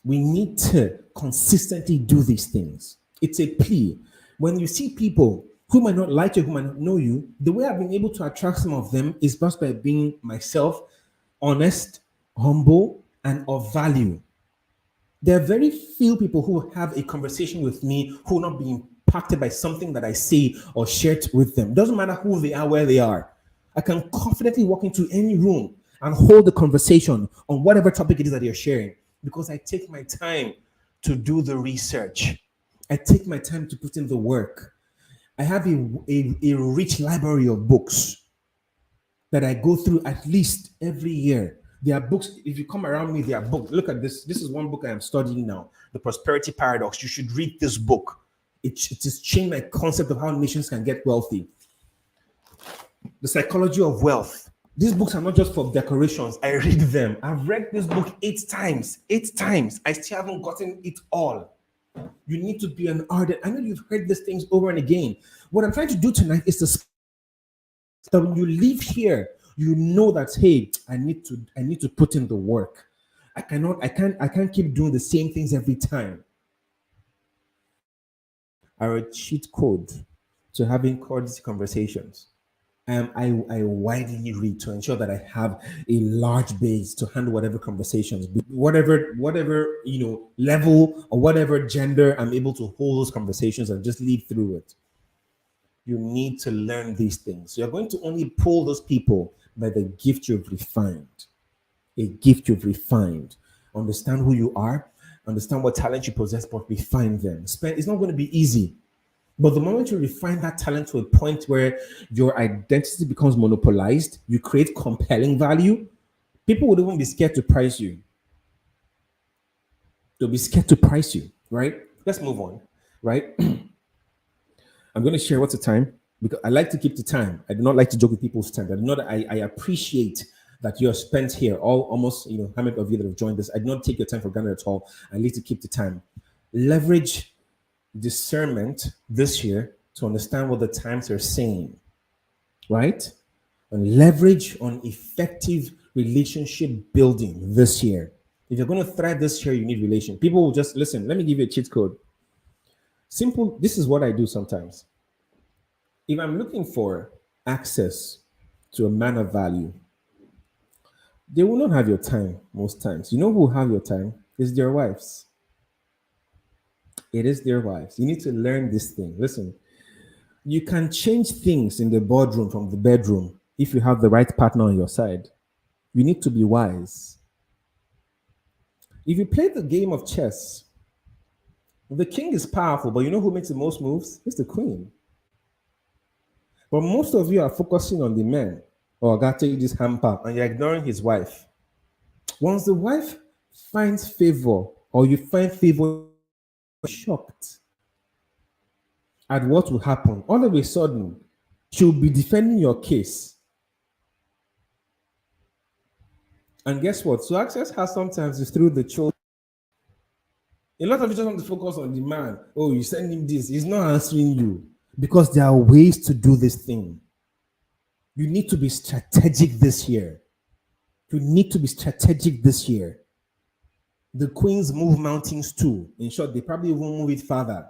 Speaker 1: We need to consistently do these things. It's a plea. When you see people who might not like you, who might not know you, the way I've been able to attract some of them is just by being myself, honest, humble, and of value. There are very few people who have a conversation with me who will not be impacted by something that I say or share with them. Doesn't matter who they are, where they are. I can confidently walk into any room and hold the conversation on whatever topic it is that you're sharing because I take my time to do the research. I take my time to put in the work. I have a rich library of books that I go through at least every year. There are books, if you come around me, there are books. Look at this. This is one book I am studying now, The Prosperity Paradox. You should read this book. It has changed my concept of how nations can get wealthy. The Psychology of Wealth. These books are not just for decorations. I read them. I've read this book 8 times. 8 times. I still haven't gotten it all. You need to be an ardent. I know you've heard these things over and again. What I'm trying to do tonight is that when you leave here, you know that hey, I need to put in the work. I can't keep doing the same things every time. Are a cheat code to having quality conversations. I widely read to ensure that I have a large base to handle whatever conversations, whatever level or whatever gender. I'm able to hold those conversations and just lead through it. You need to learn these things. You're going to only pull those people by the gift you've refined. A gift you've refined. Understand who you are, understand what talent you possess, but refine them. It's not going to be easy. But the moment you refine that talent to a point where your identity becomes monopolized, you create compelling value, people would even be scared to price you. They'll be scared to price you, right? Let's move on, right? I'm going to share what's the time because I like to keep the time. I do not like to joke with people's time. I do not. I appreciate that you are spent here. All almost, how many of you that have joined this? I do not take your time for granted at all. I need to keep the time. Leverage discernment this year to understand what the times are saying, right? And leverage on effective relationship building this year. If you're going to thrive this year, you need relation. People will just listen. Let me give you a cheat code. Simple. This is what I do sometimes. If I'm looking for access to a man of value, they will not have your time most times. You know who will have your time? Is their wives. It is their wives. You need to learn this thing. Listen, you can change things in the boardroom from the bedroom if you have the right partner on your side. You need to be wise. If you play the game of chess, the king is powerful, but you know who makes the most moves? It's the queen. But most of you are focusing on the man. Oh, I got to take this hamper, and you're ignoring his wife. Once the wife finds favor, or you find favor, you're shocked at what will happen. All of a sudden, she'll be defending your case. And guess what? So access has sometimes is through the children. A lot of you just want to focus on the man. Oh, you send him this. He's not answering you. Because there are ways to do this thing. You need to be strategic this year. You need to be strategic this year. The queens move mountains too. In short, they probably won't move it further.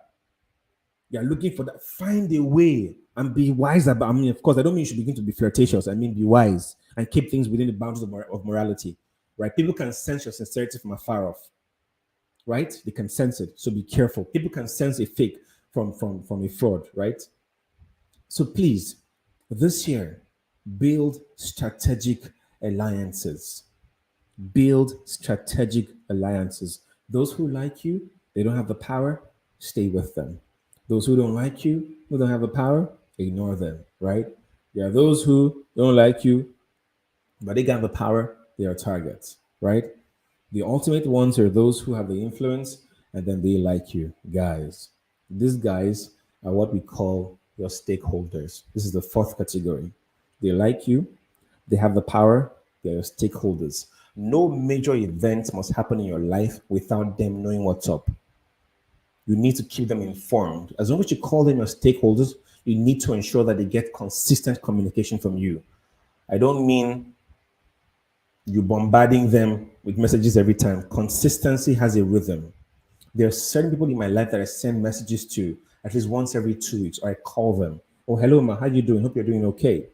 Speaker 1: You're looking for that. Find a way and be wise about. I mean, of course, I don't mean you should begin to be flirtatious. I mean, be wise and keep things within the boundaries of morality. Right? People can sense your sincerity from afar off. Right? They can sense it. So be careful. People can sense a fake from a fraud. Right? So please, this year, build strategic alliances. Build strategic alliances. Those who like you, they don't have the power, stay with them. Those who don't like you, who don't have the power, ignore them, right? There are those who don't like you, but they got the power, they are targets, right? The ultimate ones are those who have the influence and then they like you. Guys, these guys are what we call your stakeholders. This is the fourth category. They like you, they have the power, they're your stakeholders. No major event must happen in your life without them knowing what's up. You need to keep them informed. As long as you call them your stakeholders, you need to ensure that they get consistent communication from you. I don't mean you bombarding them with messages every time. Consistency has a rhythm. There are certain people in my life that I send messages to at least once every 2 weeks, or I call them. Oh, hello, ma, how you doing? Hope you're doing okay.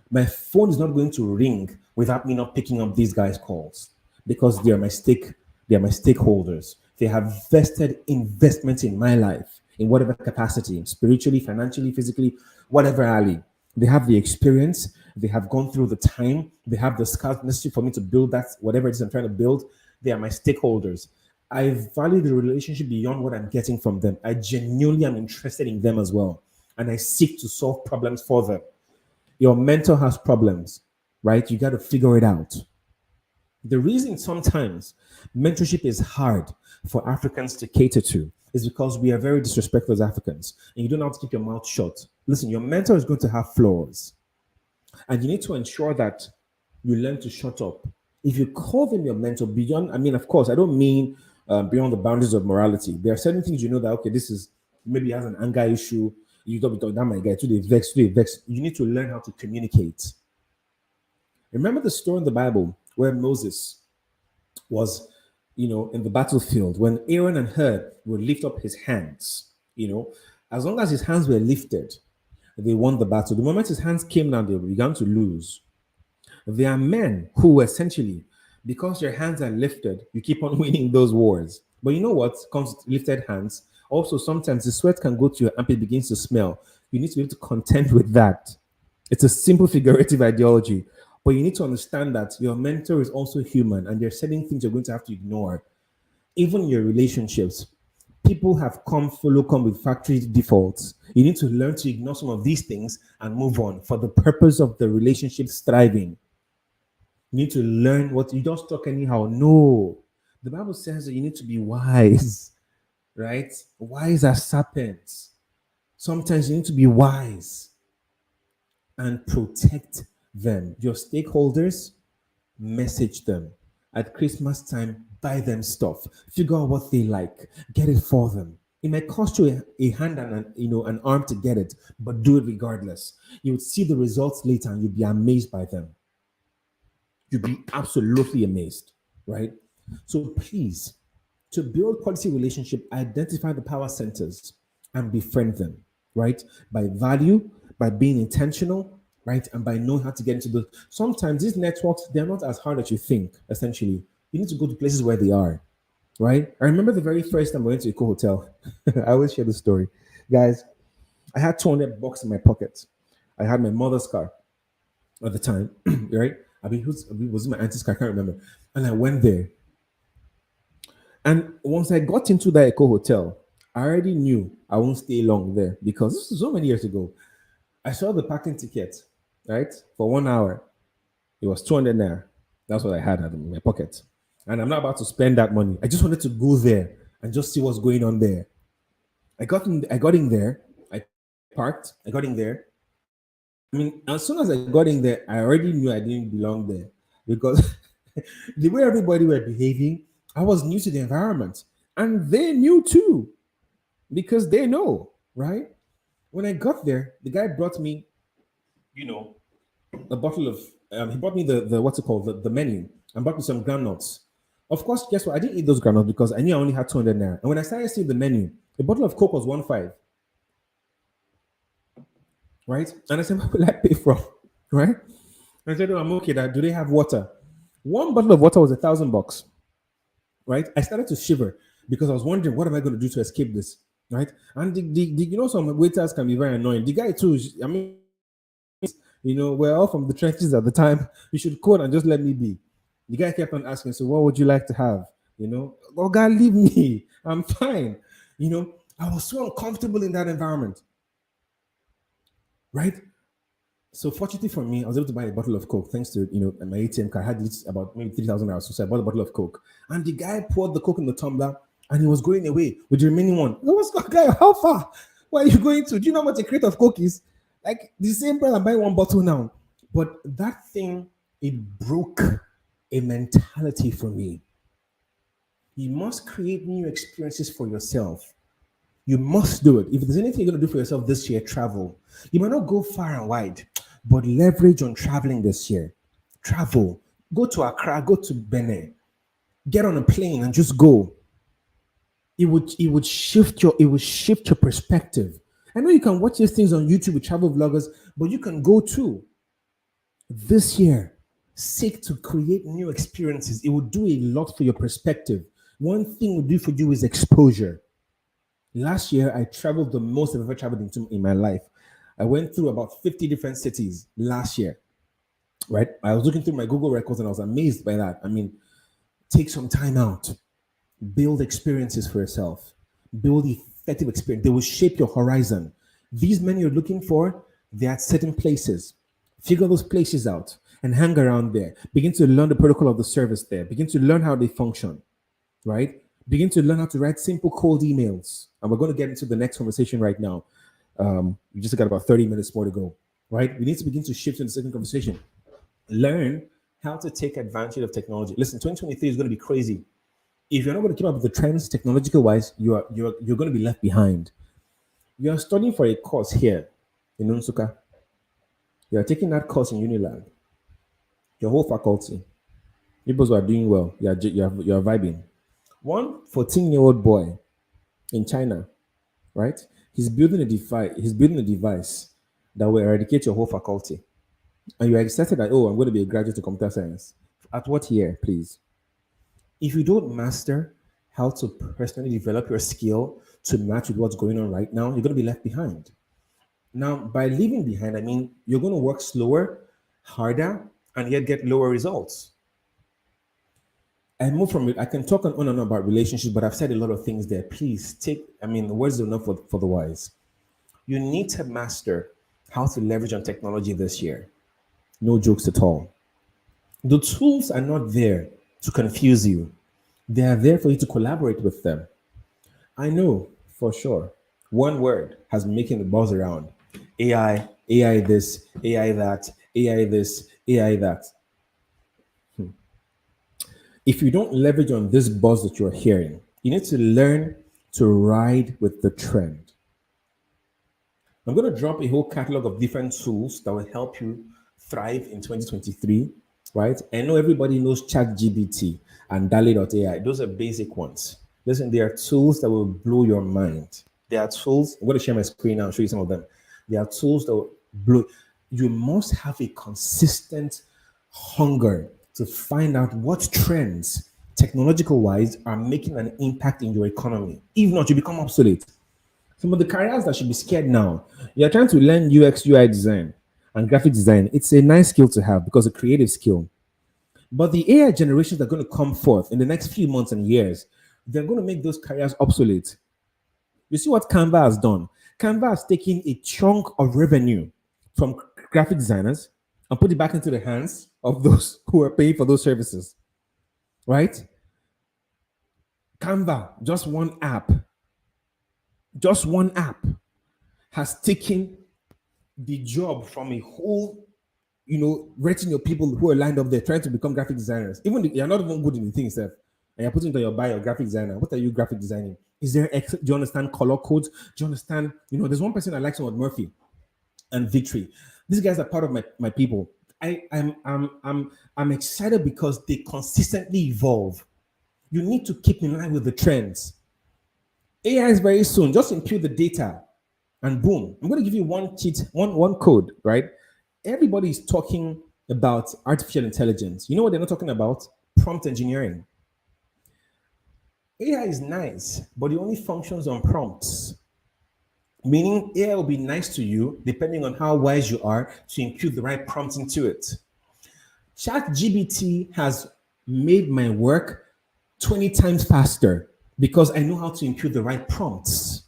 Speaker 1: My phone is not going to ring without me not picking up these guys' calls because they are my stakeholders. They have vested investment in my life in whatever capacity, spiritually, financially, physically, whatever alley. They have the experience, they have gone through the time, they have the scars necessary for me to build that whatever it is I'm trying to build. They are my stakeholders. I value the relationship beyond what I'm getting from them. I genuinely am interested in them as well. And I seek to solve problems for them. Your mentor has problems, right? You got to figure it out. The reason sometimes mentorship is hard for Africans to cater to is because we are very disrespectful as Africans and you don't have to keep your mouth shut. Listen, your mentor is going to have flaws and you need to ensure that you learn to shut up. If you call them your mentor beyond, I mean, of course, I don't mean beyond the boundaries of morality. There are certain things you know that, okay, this is maybe he has an anger issue. You don't be talking that my guy, to the vex. You need to learn how to communicate. Remember the story in the Bible where Moses was, in the battlefield when Aaron and Hur would lift up his hands, as long as his hands were lifted, they won the battle. The moment his hands came down, they began to lose. There are men who essentially, because your hands are lifted, you keep on winning those wars. But you know what comes with lifted hands? Also, sometimes the sweat can go to your armpit, begins to smell. You need to be able to contend with that. It's a simple figurative ideology. But you need to understand that your mentor is also human and there are certain things you're going to have to ignore. Even your relationships, people have come with factory defaults. You need to learn to ignore some of these things and move on for the purpose of the relationship thriving. You need to learn what you just talk anyhow. No. The Bible says that you need to be wise, right? Wise as serpents. Sometimes you need to be wise and protect them. Your stakeholders, message them. At Christmas time, buy them stuff. Figure out what they like. Get it for them. It might cost you a hand and an arm to get it, but do it regardless. You would see the results later and you'd be amazed by them. You'd be absolutely amazed, right? So please, to build quality relationship, identify the power centers and befriend them, right? By value, by being intentional, right? And by knowing how to get into the. Sometimes these networks, they're not as hard as you think, essentially. You need to go to places where they are, right? I remember the very first time I went to Eco Hotel. I always share the story. Guys, I had 200 bucks in my pocket. I had my mother's car at the time, right? I mean, was it my auntie's car? I can't remember. And I went there. And once I got into that Eco Hotel, I already knew I won't stay long there because this was so many years ago. I saw the parking ticket, right? For 1 hour. It was 200 naira. That's what I had in my pocket. And I'm not about to spend that money. I just wanted to go there and just see what's going on there. I got in there. I parked. I got in there. I mean, as soon as I got in there, I already knew I didn't belong there because the way everybody were behaving, I was new to the environment. And they knew too because they know, right? When I got there, the guy brought me, you know, a bottle of, he brought me the what's it called, the menu, and brought me some groundnuts. Of course, guess what? I didn't eat those groundnuts because I knew I only had 200 naira. And when I started seeing the menu, the bottle of Coke was 1.5, right? And I said, what will I pay from, right? And I said, oh, I'm okay. That do they have water? One bottle of water was $1,000, right? I started to shiver because I was wondering, what am I going to do to escape this, right? And some waiters can be very annoying. The guy too, I mean, we're all from the trenches at the time. You should call and just let me be. The guy kept on asking, so what would you like to have? Oh God, leave me. I'm fine. I was so uncomfortable in that environment, right? So fortunately for me, I was able to buy a bottle of Coke thanks to my ATM card. I had about maybe 3,000 hours, so I bought a bottle of Coke. And the guy poured the Coke in the tumbler, and he was going away with the remaining one. I was like, guy, how far? Where are you going to? Do you know how much a crate of cookies? Like the same price I'm buying one bottle now. But that thing, it broke a mentality for me. You must create new experiences for yourself. You must do it. If there's anything you're going to do for yourself this year, travel. You might not go far and wide, but leverage on traveling this year. Travel. Go to Accra, go to Benin. Get on a plane and just go. It would shift your perspective. I know you can watch these things on YouTube with travel vloggers, but you can go too. This year, seek to create new experiences. It will do a lot for your perspective. One thing it will do for you is exposure. Last year, I traveled the most I've ever traveled into in my life. I went through about 50 different cities last year, right? I was looking through my Google records and I was amazed by that. I mean, take some time out, build experiences for yourself, build effective experience. They will shape your horizon. These men you're looking for, they're at certain places. Figure those places out and hang around there. Begin to learn the protocol of the service there. Begin to learn how they function, right? Begin to learn how to write simple cold emails. And we're going to get into the next conversation right now. We just got about 30 minutes more to go, right? We need to begin to shift into the second conversation. Learn how to take advantage of technology. Listen, 2023 is going to be crazy. If you're not going to keep up with the trends technological wise, you're going to be left behind. You are studying for a course here in Unsuka. You are taking that course in Unilag. Your whole faculty, people who are doing well, you're vibing. One 14-year-old boy in China, right? He's building a device. He's building a device that will eradicate your whole faculty. And you're excited that, oh, I'm going to be a graduate of computer science. At what year, please? If you don't master how to personally develop your skill to match with what's going on right now, you're going to be left behind. Now, by leaving behind, I mean you're going to work slower, harder, and yet get lower results. I move from it. I can talk on and on about relationships, but I've said a lot of things there. Please take, I mean, the words are enough for the wise. You need to master how to leverage on technology this year. No jokes at all. The tools are not there to confuse you, they are there for you to collaborate with them. I know for sure one word has been making the buzz around: AI, AI this, AI that, AI this, AI that. If you don't leverage on this buzz that you're hearing, you need to learn to ride with the trend. I'm going to drop a whole catalog of different tools that will help you thrive in 2023, right? I know everybody knows ChatGPT and DALI.ai. Those are basic ones. Listen, there are tools that will blow your mind. There are tools, I'm going to share my screen now and show you some of them. There are tools that will blow. You must have a consistent hunger to find out what trends, technological wise, are making an impact in your economy. If not, you become obsolete. Some of the careers that should be scared now, you're trying to learn UX, UI design and graphic design. It's a nice skill to have because a creative skill. But the AI generations that are going to come forth in the next few months and years, they're going to make those careers obsolete. You see what Canva has done? Canva has taken a chunk of revenue from graphic designers and put it back into the hands of those who are paying for those services, right? Canva, just one app has taken the job from a whole, retinue of people who are lined up there trying to become graphic designers. You're not even good in the thing itself, and you're putting it on your bio, graphic designer. What are you graphic designing? Is there? Do you understand color codes? Do you understand? There's one person I like, someone Murphy and Victory. These guys are part of my people. I'm excited because they consistently evolve. You need to keep in line with the trends. AI is very soon. Just impute the data, and boom. I'm going to give you one code, right? Everybody is talking about artificial intelligence. You know what they're not talking about? Prompt engineering. AI is nice, but it only functions on prompts. Meaning AI will be nice to you depending on how wise you are to impute the right prompts into it. ChatGPT has made my work 20 times faster because I know how to impute the right prompts.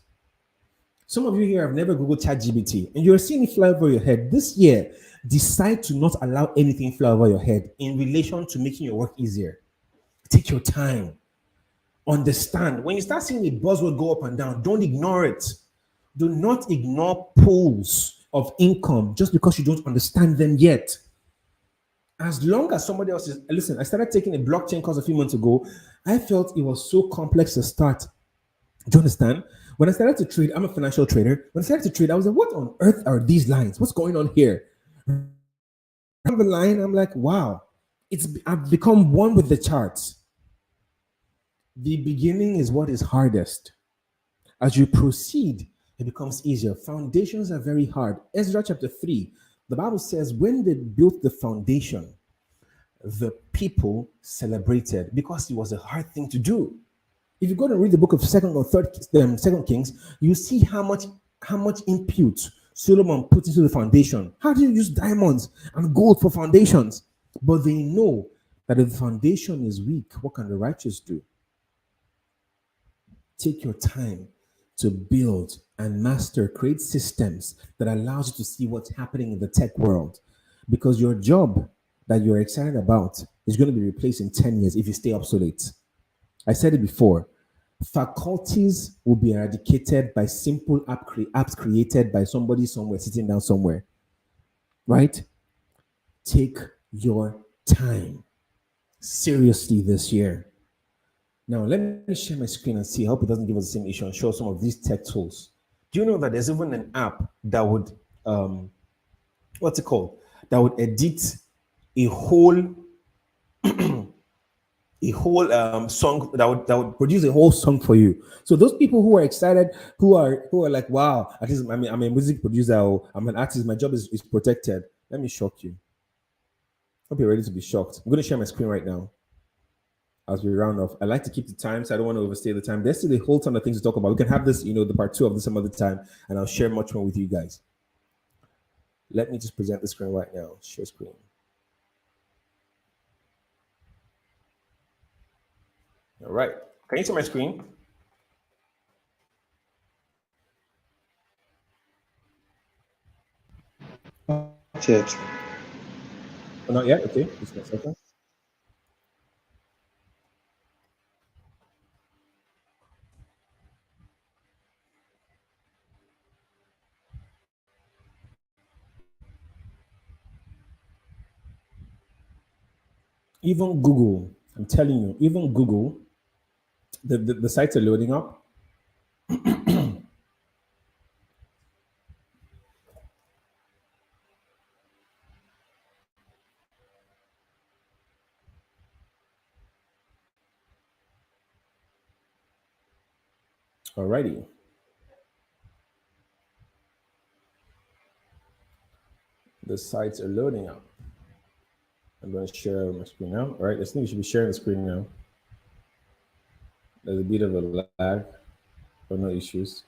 Speaker 1: Some of you here have never Googled ChatGPT and you're seeing it fly over your head. This year, decide to not allow anything fly over your head in relation to making your work easier. Take your time. Understand. When you start seeing a buzzword go up and down, don't ignore it. Do not ignore pools of income just because you don't understand them yet. As long as somebody else is, listen, I started taking a blockchain course a few months ago. I felt it was so complex to start. Do you understand? When I started to trade, I'm a financial trader. When I started to trade, I was like, what on earth are these lines? What's going on here? I'm the line, I'm like, wow, I've become one with the charts. The beginning is what is hardest. As you proceed, it becomes easier. Foundations are very hard. Ezra chapter 3, the Bible says, when they built the foundation, the people celebrated because it was a hard thing to do. If you go and read the book of Second Kings, you see how much input Solomon put into the foundation. How do you use diamonds and gold for foundations? But they know that if the foundation is weak, what can the righteous do? Take your time to build and master, create systems that allows you to see what's happening in the tech world. Because your job that you're excited about is going to be replaced in 10 years if you stay obsolete. I said it before. Faculties will be eradicated by simple apps created by somebody somewhere, sitting down somewhere. Right? Take your time seriously this year. Now, let me share my screen and see. I hope it doesn't give us the same issue and show some of these tech tools. Do you know that there's even an app that would, what's it called? That would edit a whole song that would produce a whole song for you. So those people who are excited, who are like, wow, at least I'm a music producer, or I'm an artist, my job is protected. Let me shock you. Hope you're ready to be shocked. I'm going to share my screen right now as we round off. I like to keep the time, so I don't want to overstay the time. There's still a whole ton of things to talk about. We can have this, the part 2 of this some other time, and I'll share much more with you guys. Let me just present the screen right now. Share screen. All right. Can you see my screen?
Speaker 2: Not yet.
Speaker 1: Oh, not yet? Okay. Just a second. Even Google, I'm telling you, even Google, the sites are loading up. Alrighty. The sites are loading up. I'm going to share my screen now. All right, I think we should be sharing the screen now. There's a bit of a lag, but no issues.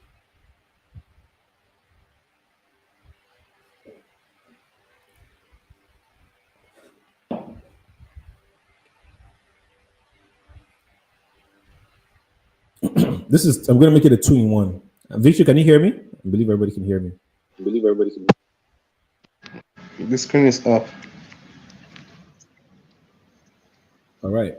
Speaker 1: I'm going to make it a 2-in-1. Victor, can you hear me? I believe everybody can hear me.
Speaker 2: The screen is up.
Speaker 1: All right.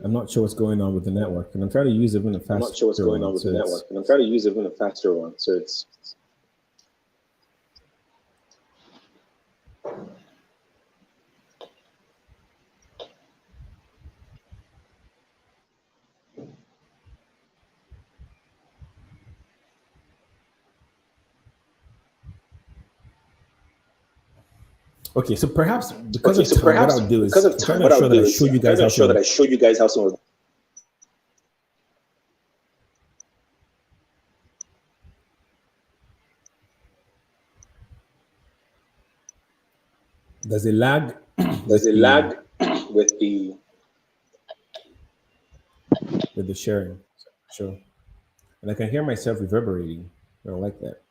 Speaker 1: I'm not sure what's going on with the network, and I'm trying to use even a faster one. I'm not sure what's going on with the network, and I'm trying to use even a faster one. So it's okay. So perhaps because of time, what I'll do is I'm trying to show that I show you guys how some of there's a lag. There's a lag with the sharing. Sure. And I can hear myself reverberating. I don't like that.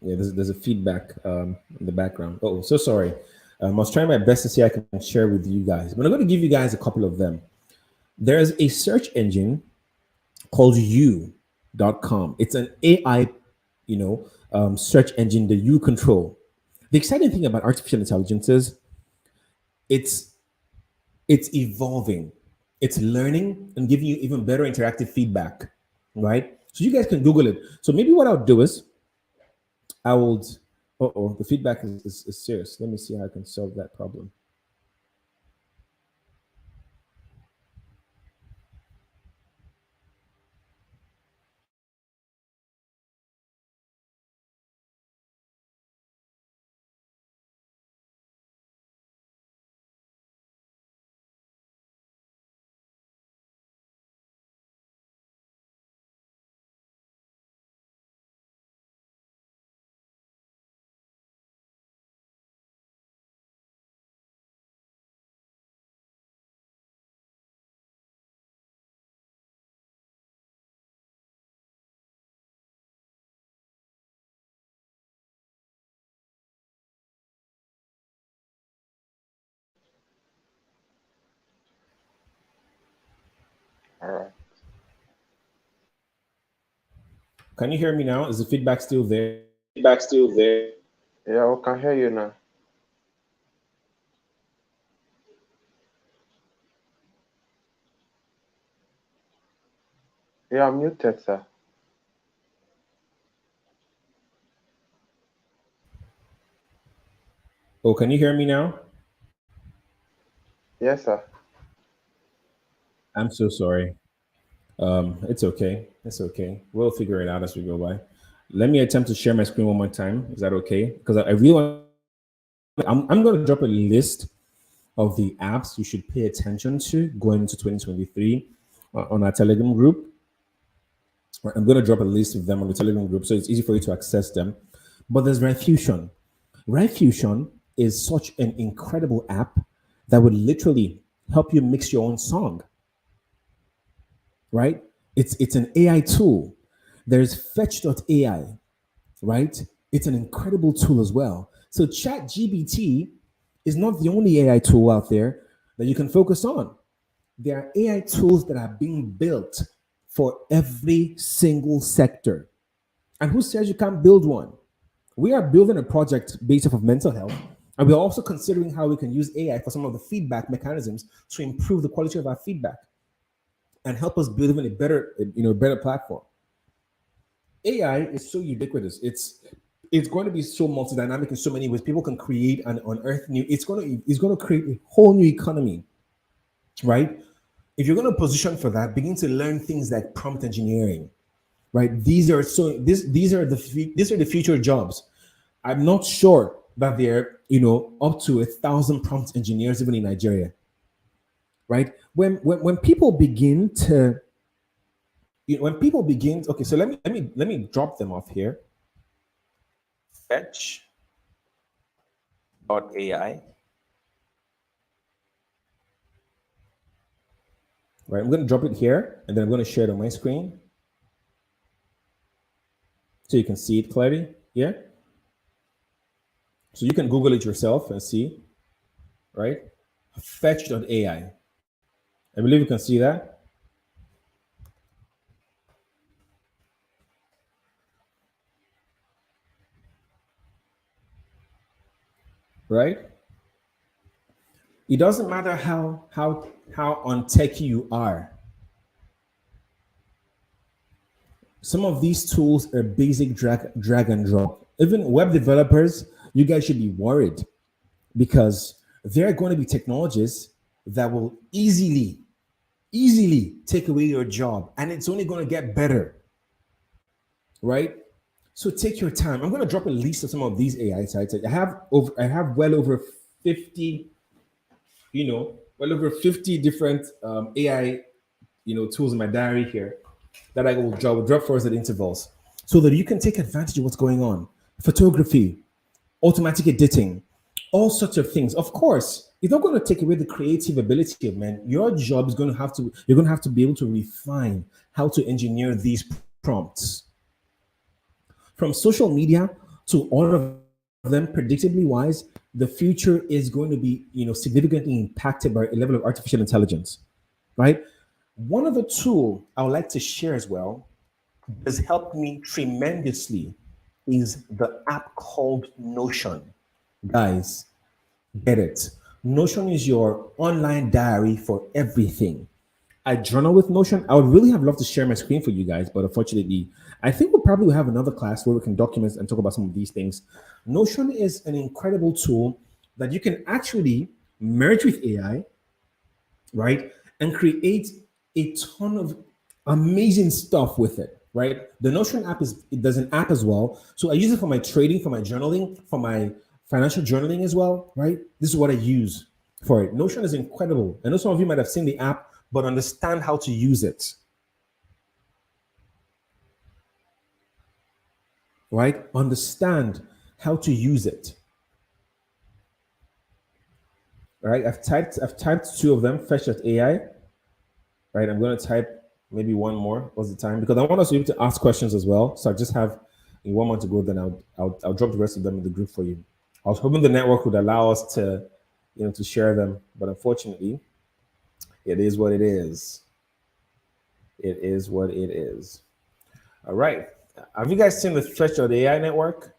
Speaker 1: Yeah, there's a feedback in the background. Oh, so sorry. I was trying my best to see I can share with you guys, but I'm going to give you guys a couple of them. There's a search engine called It's an AI, search engine that you control. The exciting thing about artificial intelligence is it's it's evolving, it's learning and giving you even better interactive feedback, right? So you guys can Google it. So maybe what I'll do is I will. Oh, the feedback is serious. Let me see how I can solve that problem.
Speaker 2: All right.
Speaker 1: Can you hear me now? Is the feedback still there?
Speaker 2: Feedback still there? Yeah, we can hear you now. Yeah, I'm muted, sir.
Speaker 1: Oh, can you hear me now?
Speaker 2: Yes, sir.
Speaker 1: I'm so sorry. It's okay. It's okay. We'll figure it out as we go by. Let me attempt to share my screen one more time. Is that okay? Because I really want. I'm going to drop a list of the apps you should pay attention to going into 2023 on our Telegram group. I'm going to drop a list of them on the Telegram group so it's easy for you to access them. But there's Rhyfusion. Rhyfusion is such an incredible app that would literally help you mix your own song, right? It's an AI tool. There's Fetch.ai, right? It's an incredible tool as well. So ChatGPT is not the only AI tool out there that you can focus on. There are AI tools that are being built for every single sector. And who says you can't build one? We are building a project based off of mental health, and we're also considering how we can use AI for some of the feedback mechanisms to improve the quality of our feedback and help us build even a better, better platform. AI is so ubiquitous. It's going to be so multidynamic in so many ways. People can create and unearth new. It's going to create a whole new economy, right? If you're going to position for that, begin to learn things like prompt engineering, right? These are the future jobs. I'm not sure that they're up to 1,000 prompt engineers even in Nigeria, right? When people begin to when people begin, okay, so let me drop them off here. Fetch.ai, right? I'm going to drop it here, and then I'm going to share it on my screen so you can see it clearly. Yeah, so you can Google it yourself and see, right? Fetch.ai. I believe you can see that, right? It doesn't matter how untechy you are. Some of these tools are basic drag and drop. Even web developers, you guys should be worried because there are going to be technologies that will easily take away your job, and it's only going to get better, right? So take your time. I'm going to drop a list of some of these AI sites. I have well over 50, well over 50 different AI tools in my diary here that I will drop for us at intervals so that you can take advantage of what's going on. Photography, automatic editing, all sorts of things. Of course, it's not going to take away the creative ability of men. Your job is going to have to, you're going to have to be able to refine how to engineer these prompts. From social media to all of them, predictably wise, the future is going to be, significantly impacted by a level of artificial intelligence, right? One other tool I would like to share as well has helped me tremendously is the app called Notion. Guys, get it. Notion is your online diary for everything. I journal with Notion. I would really have loved to share my screen for you guys, but unfortunately, I think we'll probably have another class where we can document and talk about some of these things. Notion is an incredible tool that you can actually merge with AI, right? And create a ton of amazing stuff with it, right? The Notion app is it does an app as well. So I use it for my trading, for my journaling, for my financial journaling as well, right? This is what I use for it. Notion is incredible. I know some of you might have seen the app, but understand how to use it, right? Understand how to use it. All right. I've typed two of them, fetch.ai. Right? I'm going to type maybe one more. What's the time? Because I want us to be able to ask questions as well. So I just have one more to go. Then I'll drop the rest of them in the group for you. I was hoping the network would allow us to, to share them, but unfortunately, it is what it is. It is what it is. All right. Have you guys seen the Fetch of the AI network?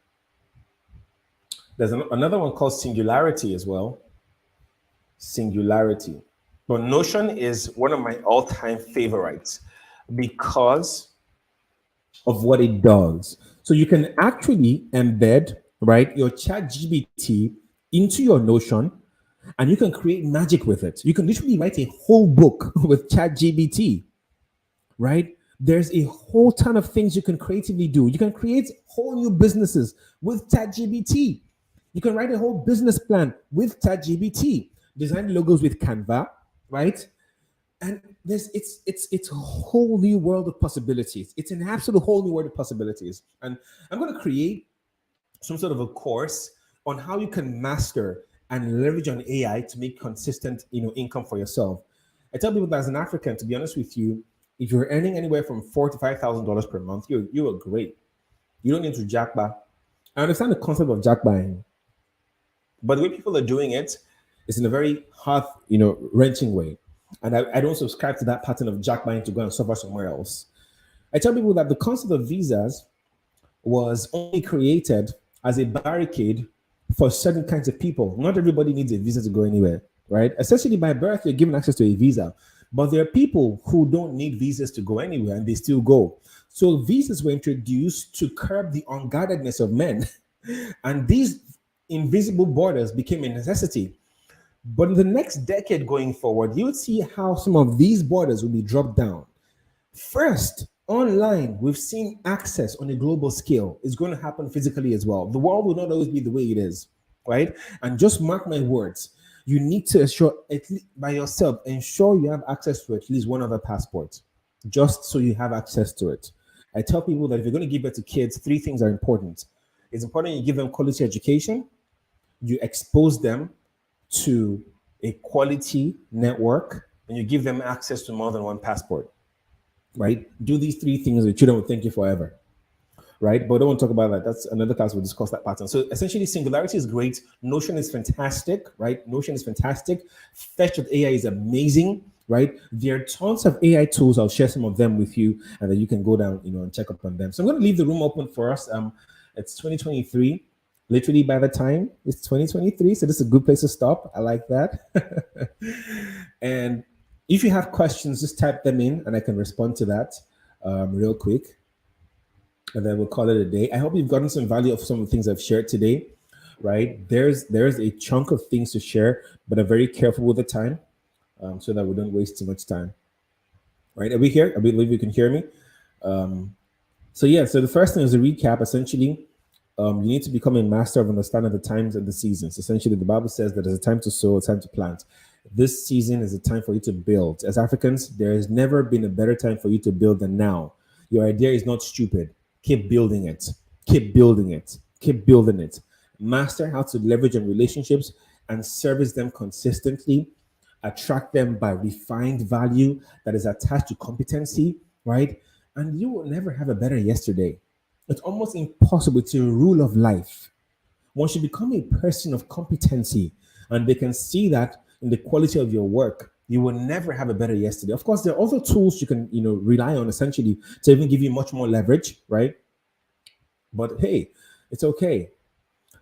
Speaker 1: There's another one called Singularity as well. Singularity. But Notion is one of my all-time favorites because of what it does. So you can actually embed, right, your chat GBT into your Notion and you can create magic with it. You can literally write a whole book with chat GBT, right? There's a whole ton of things you can creatively do. You can create whole new businesses with chat GBT. You can write a whole business plan with chat GBT. Design logos with Canva, right? And it's a whole new world of possibilities. It's an absolute whole new world of possibilities. And I'm going to create some sort of a course on how you can master and leverage on AI to make consistent, income for yourself. I tell people that as an African, to be honest with you, if you're earning anywhere from $4,000 to $5,000 per month, you are great. You don't need to jackba. I understand the concept of jackbuying, but the way people are doing it is in a very hard, wrenching way. And I don't subscribe to that pattern of jack buying to go and suffer somewhere else. I tell people that the concept of visas was only created as a barricade for certain kinds of people. Not everybody needs a visa to go anywhere, right? Essentially, by birth, you're given access to a visa. But there are people who don't need visas to go anywhere and they still go. So visas were introduced to curb the unguardedness of men. And these invisible borders became a necessity. But in the next decade going forward, you would see how some of these borders will be dropped down. First, online, we've seen access on a global scale. It's going to happen physically as well. The world will not always be the way it is, right? And just mark my words, you need to ensure, at least by yourself, ensure you have access to at least one other passport, just so you have access to it. I tell people that if you're going to give birth to kids, three things are important. It's important you give them quality education, you expose them to a quality network, and you give them access to more than one passport, right? Do these three things, the children will thank you forever, right? But I don't want to talk about that. That's another class. We'll discuss that pattern. So essentially, Singularity is great. Notion is fantastic, right? Notion is fantastic. Fetch with AI is amazing, right? There are tons of AI tools. I'll share some of them with you, and then you can go down, and check up on them. So I'm going to leave the room open for us. It's 2023. Literally by the time it's 2023, so this is a good place to stop. I like that. And if you have questions, just type them in and I can respond to that real quick. And then we'll call it a day. I hope you've gotten some value of some of the things I've shared today, right? There's a chunk of things to share, but I'm very careful with the time so that we don't waste too much time. Right? Are we here? I believe you can hear me. So the first thing is a recap. Essentially, you need to become a master of understanding the times and the seasons. Essentially, the Bible says that there's a time to sow, a time to plant. This season is a time for you to build. As Africans, there has never been a better time for you to build than now. Your idea is not stupid. Keep building it. Keep building it. Keep building it. Master how to leverage on relationships and service them consistently. Attract them by refined value that is attached to competency, right? And you will never have a better yesterday. It's almost impossible. It's a rule of life. Once you become a person of competency, and they can see that in the quality of your work, You will never have a better yesterday. Of course, there are also tools you can, rely on essentially to even give you much more leverage, right? But hey, it's okay.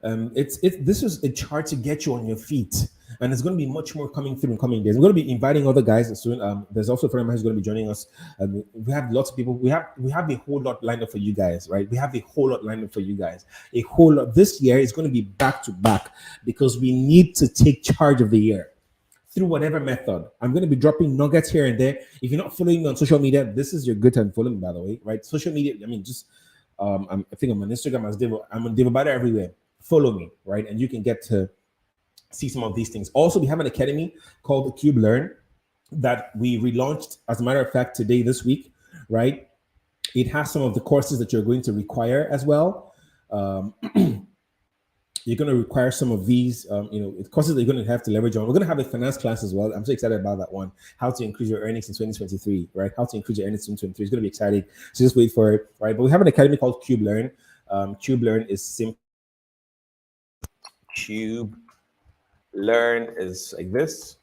Speaker 1: This is a chart to get you on your feet, and it's going to be much more coming through in coming days. I'm going to be inviting other guys soon. There's also a friend of mine who's going to be joining us. We have lots of people. We have a whole lot lined up for you guys, right? We have a whole lot lined up for you guys. A whole lot. This year is going to be back to back because we need to take charge of the year through whatever method. I'm going to be dropping nuggets here and there. If you're not following me on social media, this is your good time to follow me, by the way, right? Social media, I mean, just I think I'm on Instagram as Devo. I'm on Devo Bada everywhere. Follow me, right? And you can get to see some of these things. Also, we have an academy called the Cube Learn that we relaunched, as a matter of fact, today, this week, right? It has some of the courses that you're going to require as well. You're going to require some of these, courses that you're going to have to leverage on. We're going to have a finance class as well. I'm so excited about that one. How to increase your earnings in 2023, right? How to increase your earnings in 2023. It's going to be exciting. So just wait for it, right? But we have an academy called Cube Learn. Cube Learn is simple. Cube Learn is like this,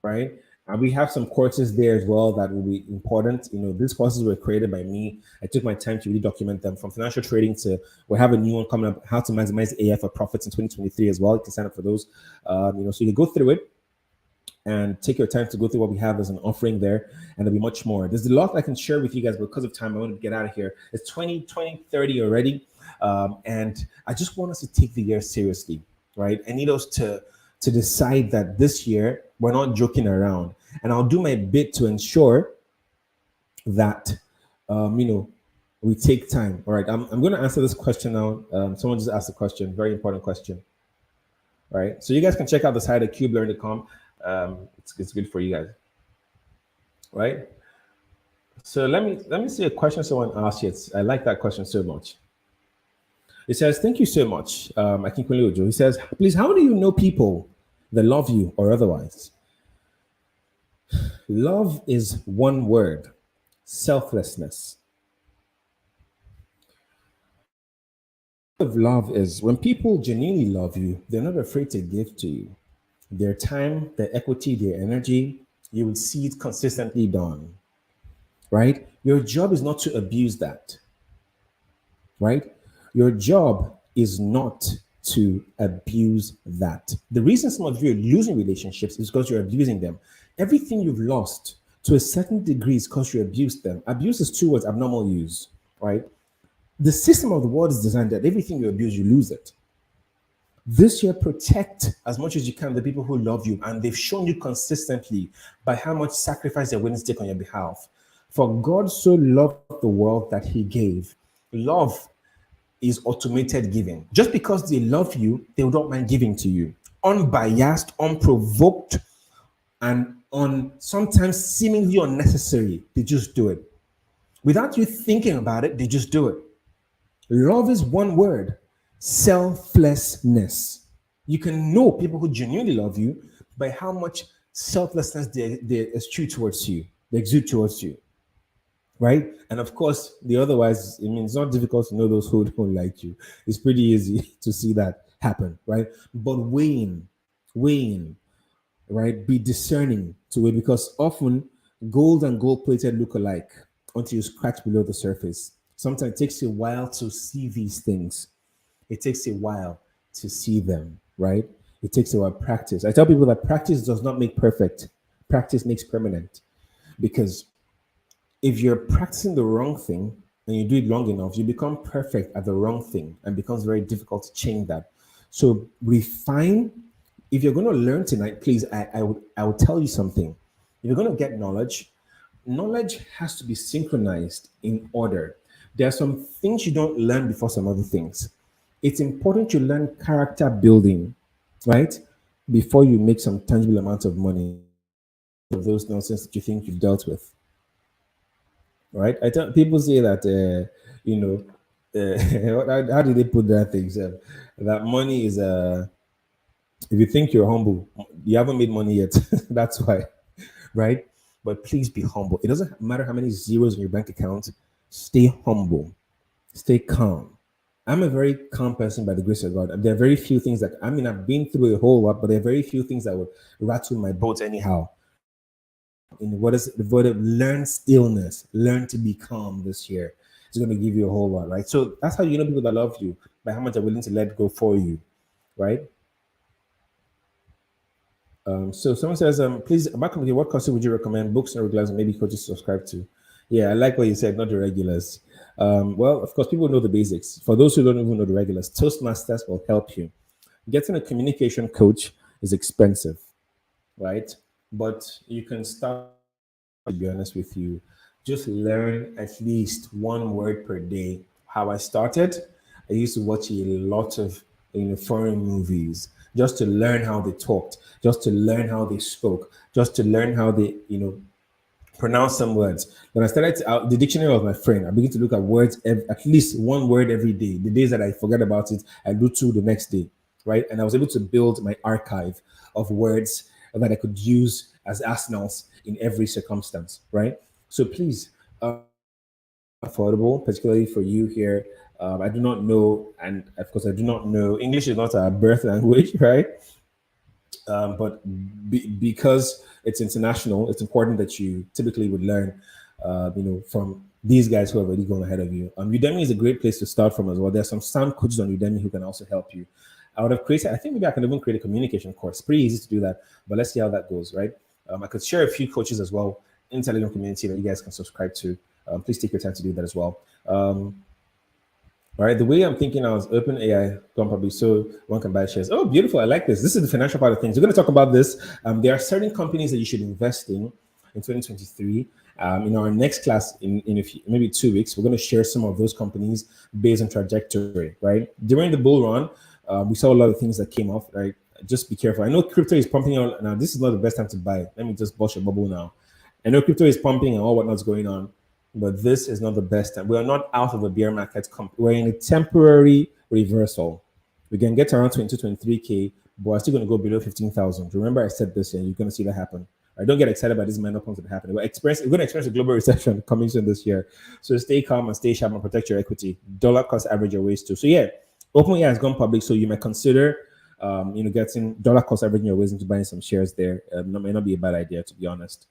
Speaker 1: right? And we have some courses there as well that will be important. These courses were created by me. I took my time to really document them, from financial trading to we have a new one coming up, how to maximize AI for profits in 2023 as well. You can sign up for those. So you can go through it and take your time to go through what we have as an offering there, and there'll be much more. There's a lot I can share with you guys, but because of time, I want to get out of here. It's 2030 already, and I just want us to take the year seriously, right? I need us to decide that this year we're not joking around, and I'll do my bit to ensure that we take time. All right, I'm going to answer this question now. Someone just asked a question, very important question. All right, so you guys can check out the site at cubelearn.com. It's good for you guys, right? So let me see a question someone asked. I like that question so much. It says, "Thank you so much, Akinkunle Ojo." He says, "Please, how do you know people that love you or otherwise?" Love is one word: selflessness. Of love is when people genuinely love you, they're not afraid to give to you their time, their equity, their energy. You will see it consistently done, right? Your job is not to abuse that, right? Your job is not to abuse that. The reason some of you are losing relationships is because you're abusing them. Everything you've lost to a certain degree is because you abused them. Abuse is two words, abnormal use, right? The system of the world is designed that everything you abuse, you lose it. This year, protect as much as you can the people who love you, and they've shown you consistently by how much sacrifice they're willing to take on your behalf. For God so loved the world that he gave. Love is automated giving. Just because they love you, they will not mind giving to you. Unbiased, unprovoked, and sometimes seemingly unnecessary. They just do it. Without you thinking about it, they just do it. Love is one word: selflessness. You can know people who genuinely love you by how much selflessness they eschew towards you, they exude towards you, right? And of course, the otherwise, it's not difficult to know those who don't like you. It's pretty easy to see that happen, right? But weighing, right? Be discerning to it, because often gold and gold plated look alike until you scratch below the surface. Sometimes it takes a while to see these things. It takes a while to see them, right? It takes a while practice. I tell people that practice does not make perfect. Practice makes permanent. Because if you're practicing the wrong thing and you do it long enough, you become perfect at the wrong thing and becomes very difficult to change that. So refine. If you're going to learn tonight, please, I would tell you something. If you're going to get knowledge, knowledge has to be synchronized in order. There are some things you don't learn before some other things. It's important to learn character building, right? Before you make some tangible amount of money of those nonsense that you think you've dealt with, right? I tell people say that, how do they put that thing? That money is if you think you're humble, you haven't made money yet. That's why, right? But please be humble. It doesn't matter how many zeros in your bank account. Stay humble, stay calm. I'm a very calm person by the grace of God. There are very few things that, I've been through a whole lot, but there are very few things that would rattle my boat anyhow, in what is the word of learn stillness, learn to be calm this year. It's going to give you a whole lot, right? So that's how you know people that love you by how much they're willing to let go for you, right? So someone says, please, Malcolm, what course would you recommend? Books and regulars, and maybe coaches subscribe to. Yeah, I like what you said, not the regulars. Well, of course, people know the basics. For those who don't even know the regulars, Toastmasters will help you. Getting a communication coach is expensive, right? But you can start, to be honest with you, just learn at least one word per day. How I started, I used to watch a lot of foreign movies just to learn how they talked, just to learn how they spoke, just to learn how they pronounce some words. When I started the dictionary was my friend. I began to look at words, at least one word every day. The days that I forget about it, I do two the next day, right? And I was able to build my archive of words that I could use as arsenals in every circumstance, right? So please, affordable, particularly for you here. I do not know, and of course, I do not know. English is not our birth language, right? But because it's international, it's important that you typically would learn, from these guys who have already gone ahead of you. Udemy is a great place to start from as well. There's some sound coaches on Udemy who can also help you. I would have created, I think maybe I can even create a communication course. Pretty easy to do that, but let's see how that goes, right? I could share a few coaches as well in Telegram community that you guys can subscribe to. Please take your time to do that as well. All right, the way I'm thinking now is open AI gone public so one can buy shares. Oh, beautiful. I like this. This is the financial part of things. We're going to talk about this. There are certain companies that you should invest in 2023. In our next class, in a few, maybe 2 weeks, we're going to share some of those companies based on trajectory, right? During the bull run, we saw a lot of things that came off, right? Just be careful. I know crypto is pumping out now. This is not the best time to buy. Let me just bust your bubble now. I know crypto is pumping and all whatnot's going on, but this is not the best time. We are not out of a bear market. We're in a temporary reversal. We can get around 22, 23K, but we're still going to go below 15,000. Remember, I said this, and you're going to see that happen. I don't get excited about these minor points that happen. We're going to experience a global recession coming soon this year. So stay calm and stay sharp and protect your equity. Dollar cost average your ways too. So yeah, OpenAI has gone public, so you might consider, getting dollar cost averaging your ways into buying some shares there. That may not be a bad idea, to be honest,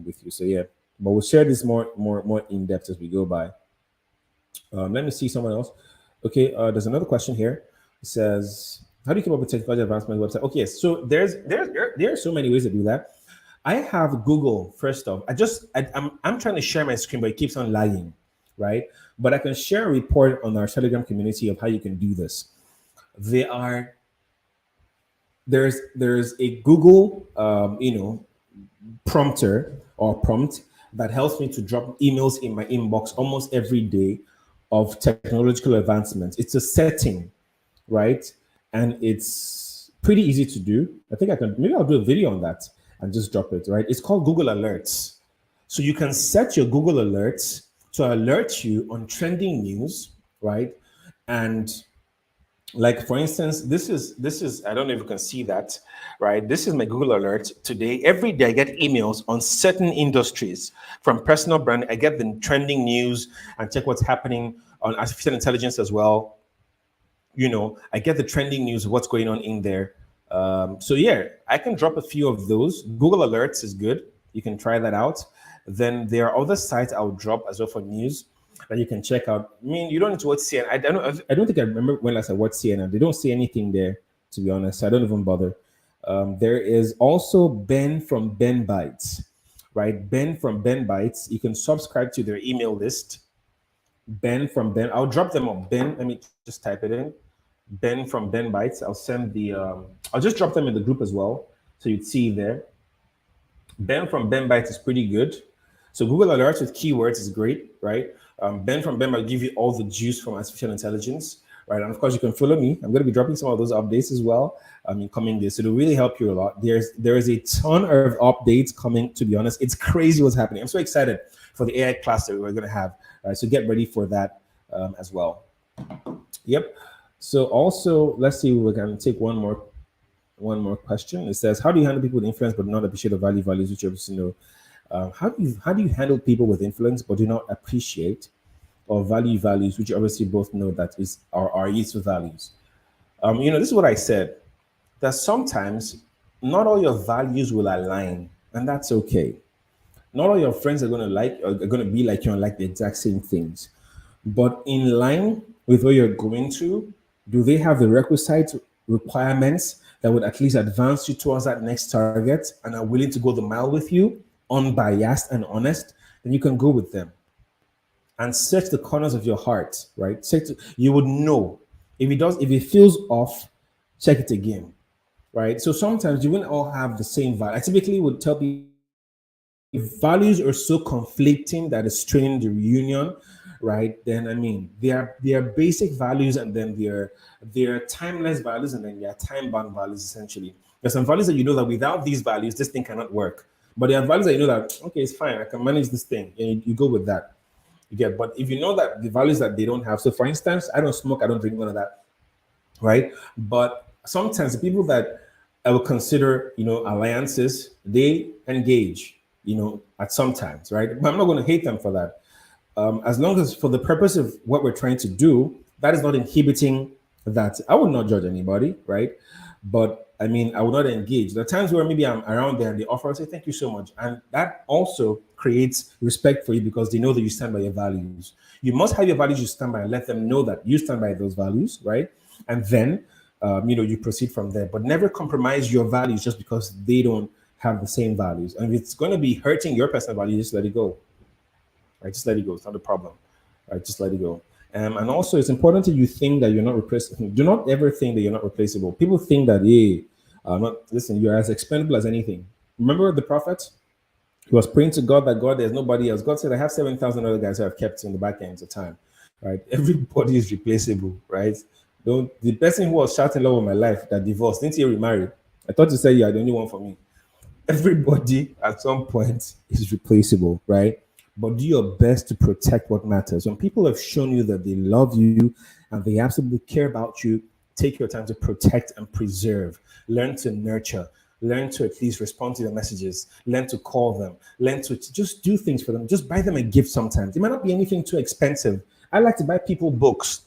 Speaker 1: with you. So yeah, but we'll share this more in depth as we go by. Let me see someone else. Okay, there's another question here. It says, "How do you keep up with technology advancement website?" Okay, so there are so many ways to do that. I have Google first off. I'm trying to share my screen, but it keeps on lagging, right? But I can share a report on our Telegram community of how you can do this. There are there's a Google prompter or prompt that helps me to drop emails in my inbox almost every day of technological advancements. It's a setting, right? And it's pretty easy to do. I think I'll do a video on that and just drop it, right? It's called Google Alerts. So you can set your Google Alerts to alert you on trending news, right? And like for instance, this is I don't know if you can see that, right? This is my Google alert today. Every day I get emails on certain industries from personal brand. I get the trending news and check what's happening on artificial intelligence as well. I get the trending news of what's going on in there. So yeah, I can drop a few of those. Google Alerts is good. You can try that out. Then there are other sites I'll drop as well for news that you can check out. I mean, you don't need to watch CNN. I don't think I remember when last I watched CNN. They don't say anything there, to be honest. So I don't even bother. There is also Ben from Ben Bites, right? Ben from Ben Bites. You can subscribe to their email list. Ben from Ben. I'll drop them up. Ben, let me just type it in. Ben from Ben Bites. I'll send the. I'll just drop them in the group as well, so you'd see there. Ben from Ben Bites is pretty good. So Google Alerts with keywords is great, right? Ben from Ben will give you all the juice from artificial intelligence, right? And of course, you can follow me. I'm going to be dropping some of those updates as well in coming days. So it'll really help you a lot. There is a ton of updates coming, to be honest. It's crazy what's happening. I'm so excited for the AI class that we're going to have. So get ready for that as well. Yep. So also, let's see, we're going to take one more question. It says, how do you handle people with influence but not appreciate the values, which you obviously know? How do you handle people with influence but do not appreciate or value values, which you obviously both know that are useful values? This is what I said, that sometimes not all your values will align, and that's okay. Not all your friends are going to like, are going to be like you and like the exact same things. But in line with what you're going to, do they have the requisite requirements that would at least advance you towards that next target and are willing to go the mile with you, unbiased and honest? Then you can go with them and search the corners of your heart, right? You would know if it feels off, check it again, right? So sometimes you wouldn't all have the same value. I typically would tell people if values are so conflicting that it's straining the reunion, right? Then I mean, there are basic values, and then there are timeless values, and then there are time bound values. Essentially, there's some values that you know that without these values, this thing cannot work. But there are values that you know that okay, it's fine, I can manage this thing, and you go with that. You get, but if you know that the values that they don't have, so for instance, I don't smoke, I don't drink, none of that, right? But sometimes the people that I would consider, alliances, they engage, at sometimes, right? But I'm not going to hate them for that. As long as for the purpose of what we're trying to do, that is not inhibiting that. I would not judge anybody, right? But I mean, I would not engage. There are times where maybe I'm around there and they offer, I say, thank you so much. And that also creates respect for you because they know that you stand by your values. You must have your values you stand by and let them know that you stand by those values, right? And then, you proceed from there. But never compromise your values just because they don't have the same values. And if it's going to be hurting your personal values, just let it go. Right? Just let it go. It's not a problem. Right? Just let it go. And also, it's important that you think that you're not replaceable. Do not ever think that you're not replaceable. People think that, hey, not listen, you're as expendable as anything. Remember the prophet? He was praying to God that God, there's nobody else. God said, I have 7,000 other guys who I've kept in the back end of time. Right? Everybody is replaceable. Right? Don't the person who was shouting love of my life that divorced, didn't he remarry? I thought you said you are the only one for me. Everybody at some point is replaceable, right? But do your best to protect what matters. When people have shown you that they love you and they absolutely care about you, take your time to protect and preserve. Learn to nurture. Learn to at least respond to their messages. Learn to call them. Learn to just do things for them. Just buy them a gift sometimes. It might not be anything too expensive. I like to buy people books.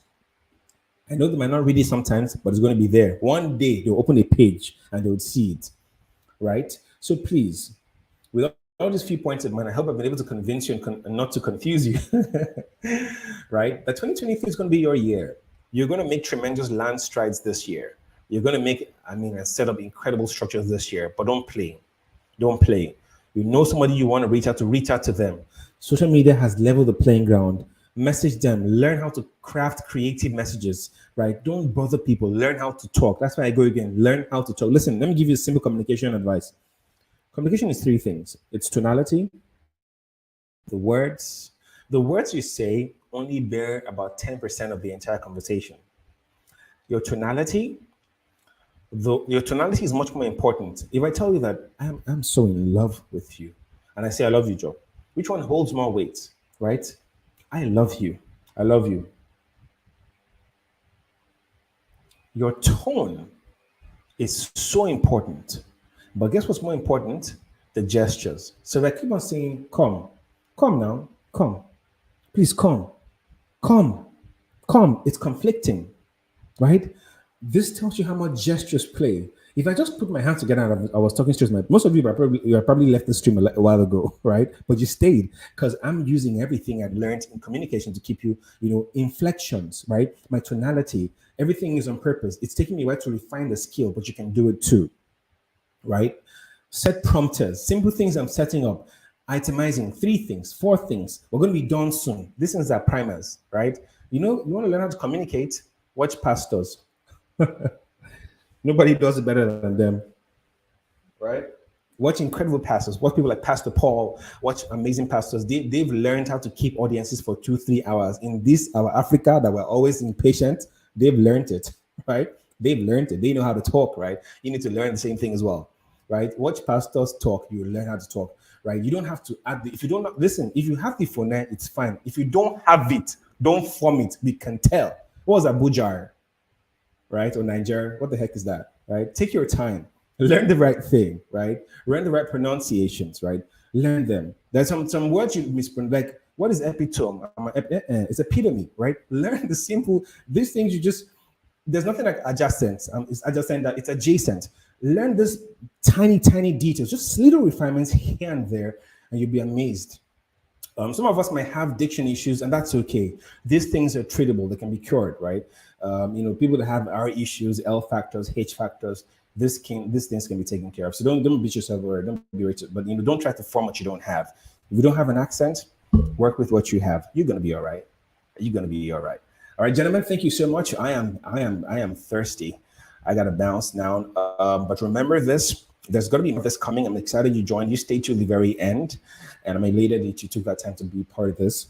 Speaker 1: I know they might not read it sometimes, but it's going to be there. One day they'll open a page and they'll see it, right? So please, with all these few points in mind, I hope I've been able to convince you and not to confuse you, right? That 2023 is going to be your year. You're going to make tremendous land strides this year. You're going to make, and set up incredible structures this year, but don't play. Don't play. You know somebody you want to reach out to them. Social media has leveled the playing ground. Message them. Learn how to craft creative messages, right? Don't bother people. Learn how to talk. That's why I go again. Learn how to talk. Listen, let me give you a simple communication advice. Communication is three things. It's tonality, the words. The words you say only bear about 10% of the entire conversation. Your tonality, your tonality is much more important. If I tell you that I'm so in love with you, and I say I love you, Joe, which one holds more weight, right? I love you. I love you. Your tone is so important. But guess what's more important? The gestures. So if I keep on saying, come now, come, please come, come. It's conflicting, right? This tells you how much gestures play. If I just put my hands together and I was talking straight, most of you are probably left the stream a while ago, right? But you stayed because I'm using everything I've learned in communication to keep you, inflections, right? My tonality, everything is on purpose. It's taking me a while to refine the skill, but you can do it too, right? Set prompters, simple things I'm setting up, itemizing 3 things, 4 things. We're going to be done soon. These things are primers, right? You want to learn how to communicate, watch pastors. Nobody does it better than them, right? Watch incredible pastors, watch people like Pastor Paul, watch amazing pastors. They've learned how to keep audiences for 2-3 hours. In this, our Africa, that we're always impatient, they've learned it, right? They've learned it. They know how to talk, right? You need to learn the same thing as well, right? Watch pastors talk, you learn how to talk, right? You don't have to add if you don't listen, if you have the phone, it's fine. If you don't have it, don't form it. We can tell. What was Abuja, right? Or Nigeria? What the heck is that, right? Take your time. Learn the right thing, right? Learn the right pronunciations, right? Learn them. There's some words you mispronounce, like what is epitome? It's epitome, right? Learn the simple, these things you just, there's nothing like adjacent. It's adjacent, that it's adjacent. Learn this tiny, tiny details, just little refinements here and there. and you'll be amazed. Some of us might have diction issues, and that's okay. These things are treatable; they can be cured, right? People that have R issues, L factors, H factors, these things can be taken care of. So don't beat yourself or don't be rich, but don't try to form what you don't have. If you don't have an accent, work with what you have. You're gonna be all right. You're gonna be all right. All right, gentlemen. Thank you so much. I am thirsty. I gotta bounce now. But remember this. There's gonna be more of this coming. I'm excited you joined. You stayed to the very end, and I'm elated that you took that time to be part of this.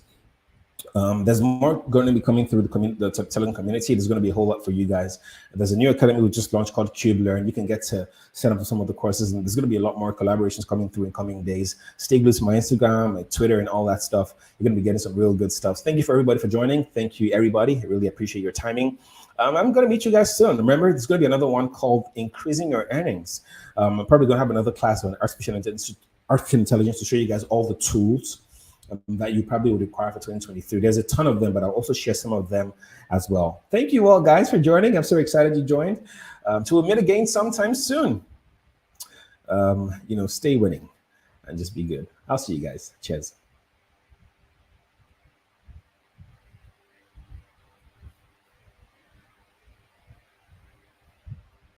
Speaker 1: There's more going to be coming through the Telegram community. There's going to be a whole lot for you guys. There's a new academy we just launched called Cube Learn. You can get to sign up for some of the courses, and there's going to be a lot more collaborations coming through in coming days. Stay glued to my Instagram, my Twitter, and all that stuff. You're going to be getting some real good stuff. Thank you for everybody for joining. Thank you, everybody. I really appreciate your timing. I'm going to meet you guys soon. Remember, there's going to be another one called Increasing Your Earnings. I'm probably going to have another class on artificial intelligence to show you guys all the tools that you probably would require for 2023. There's a ton of them, but I'll also share some of them as well. Thank you all, guys, for joining. I'm so excited you joined. Till we meet again sometime soon. Stay winning and just be good. I'll see you guys. Cheers.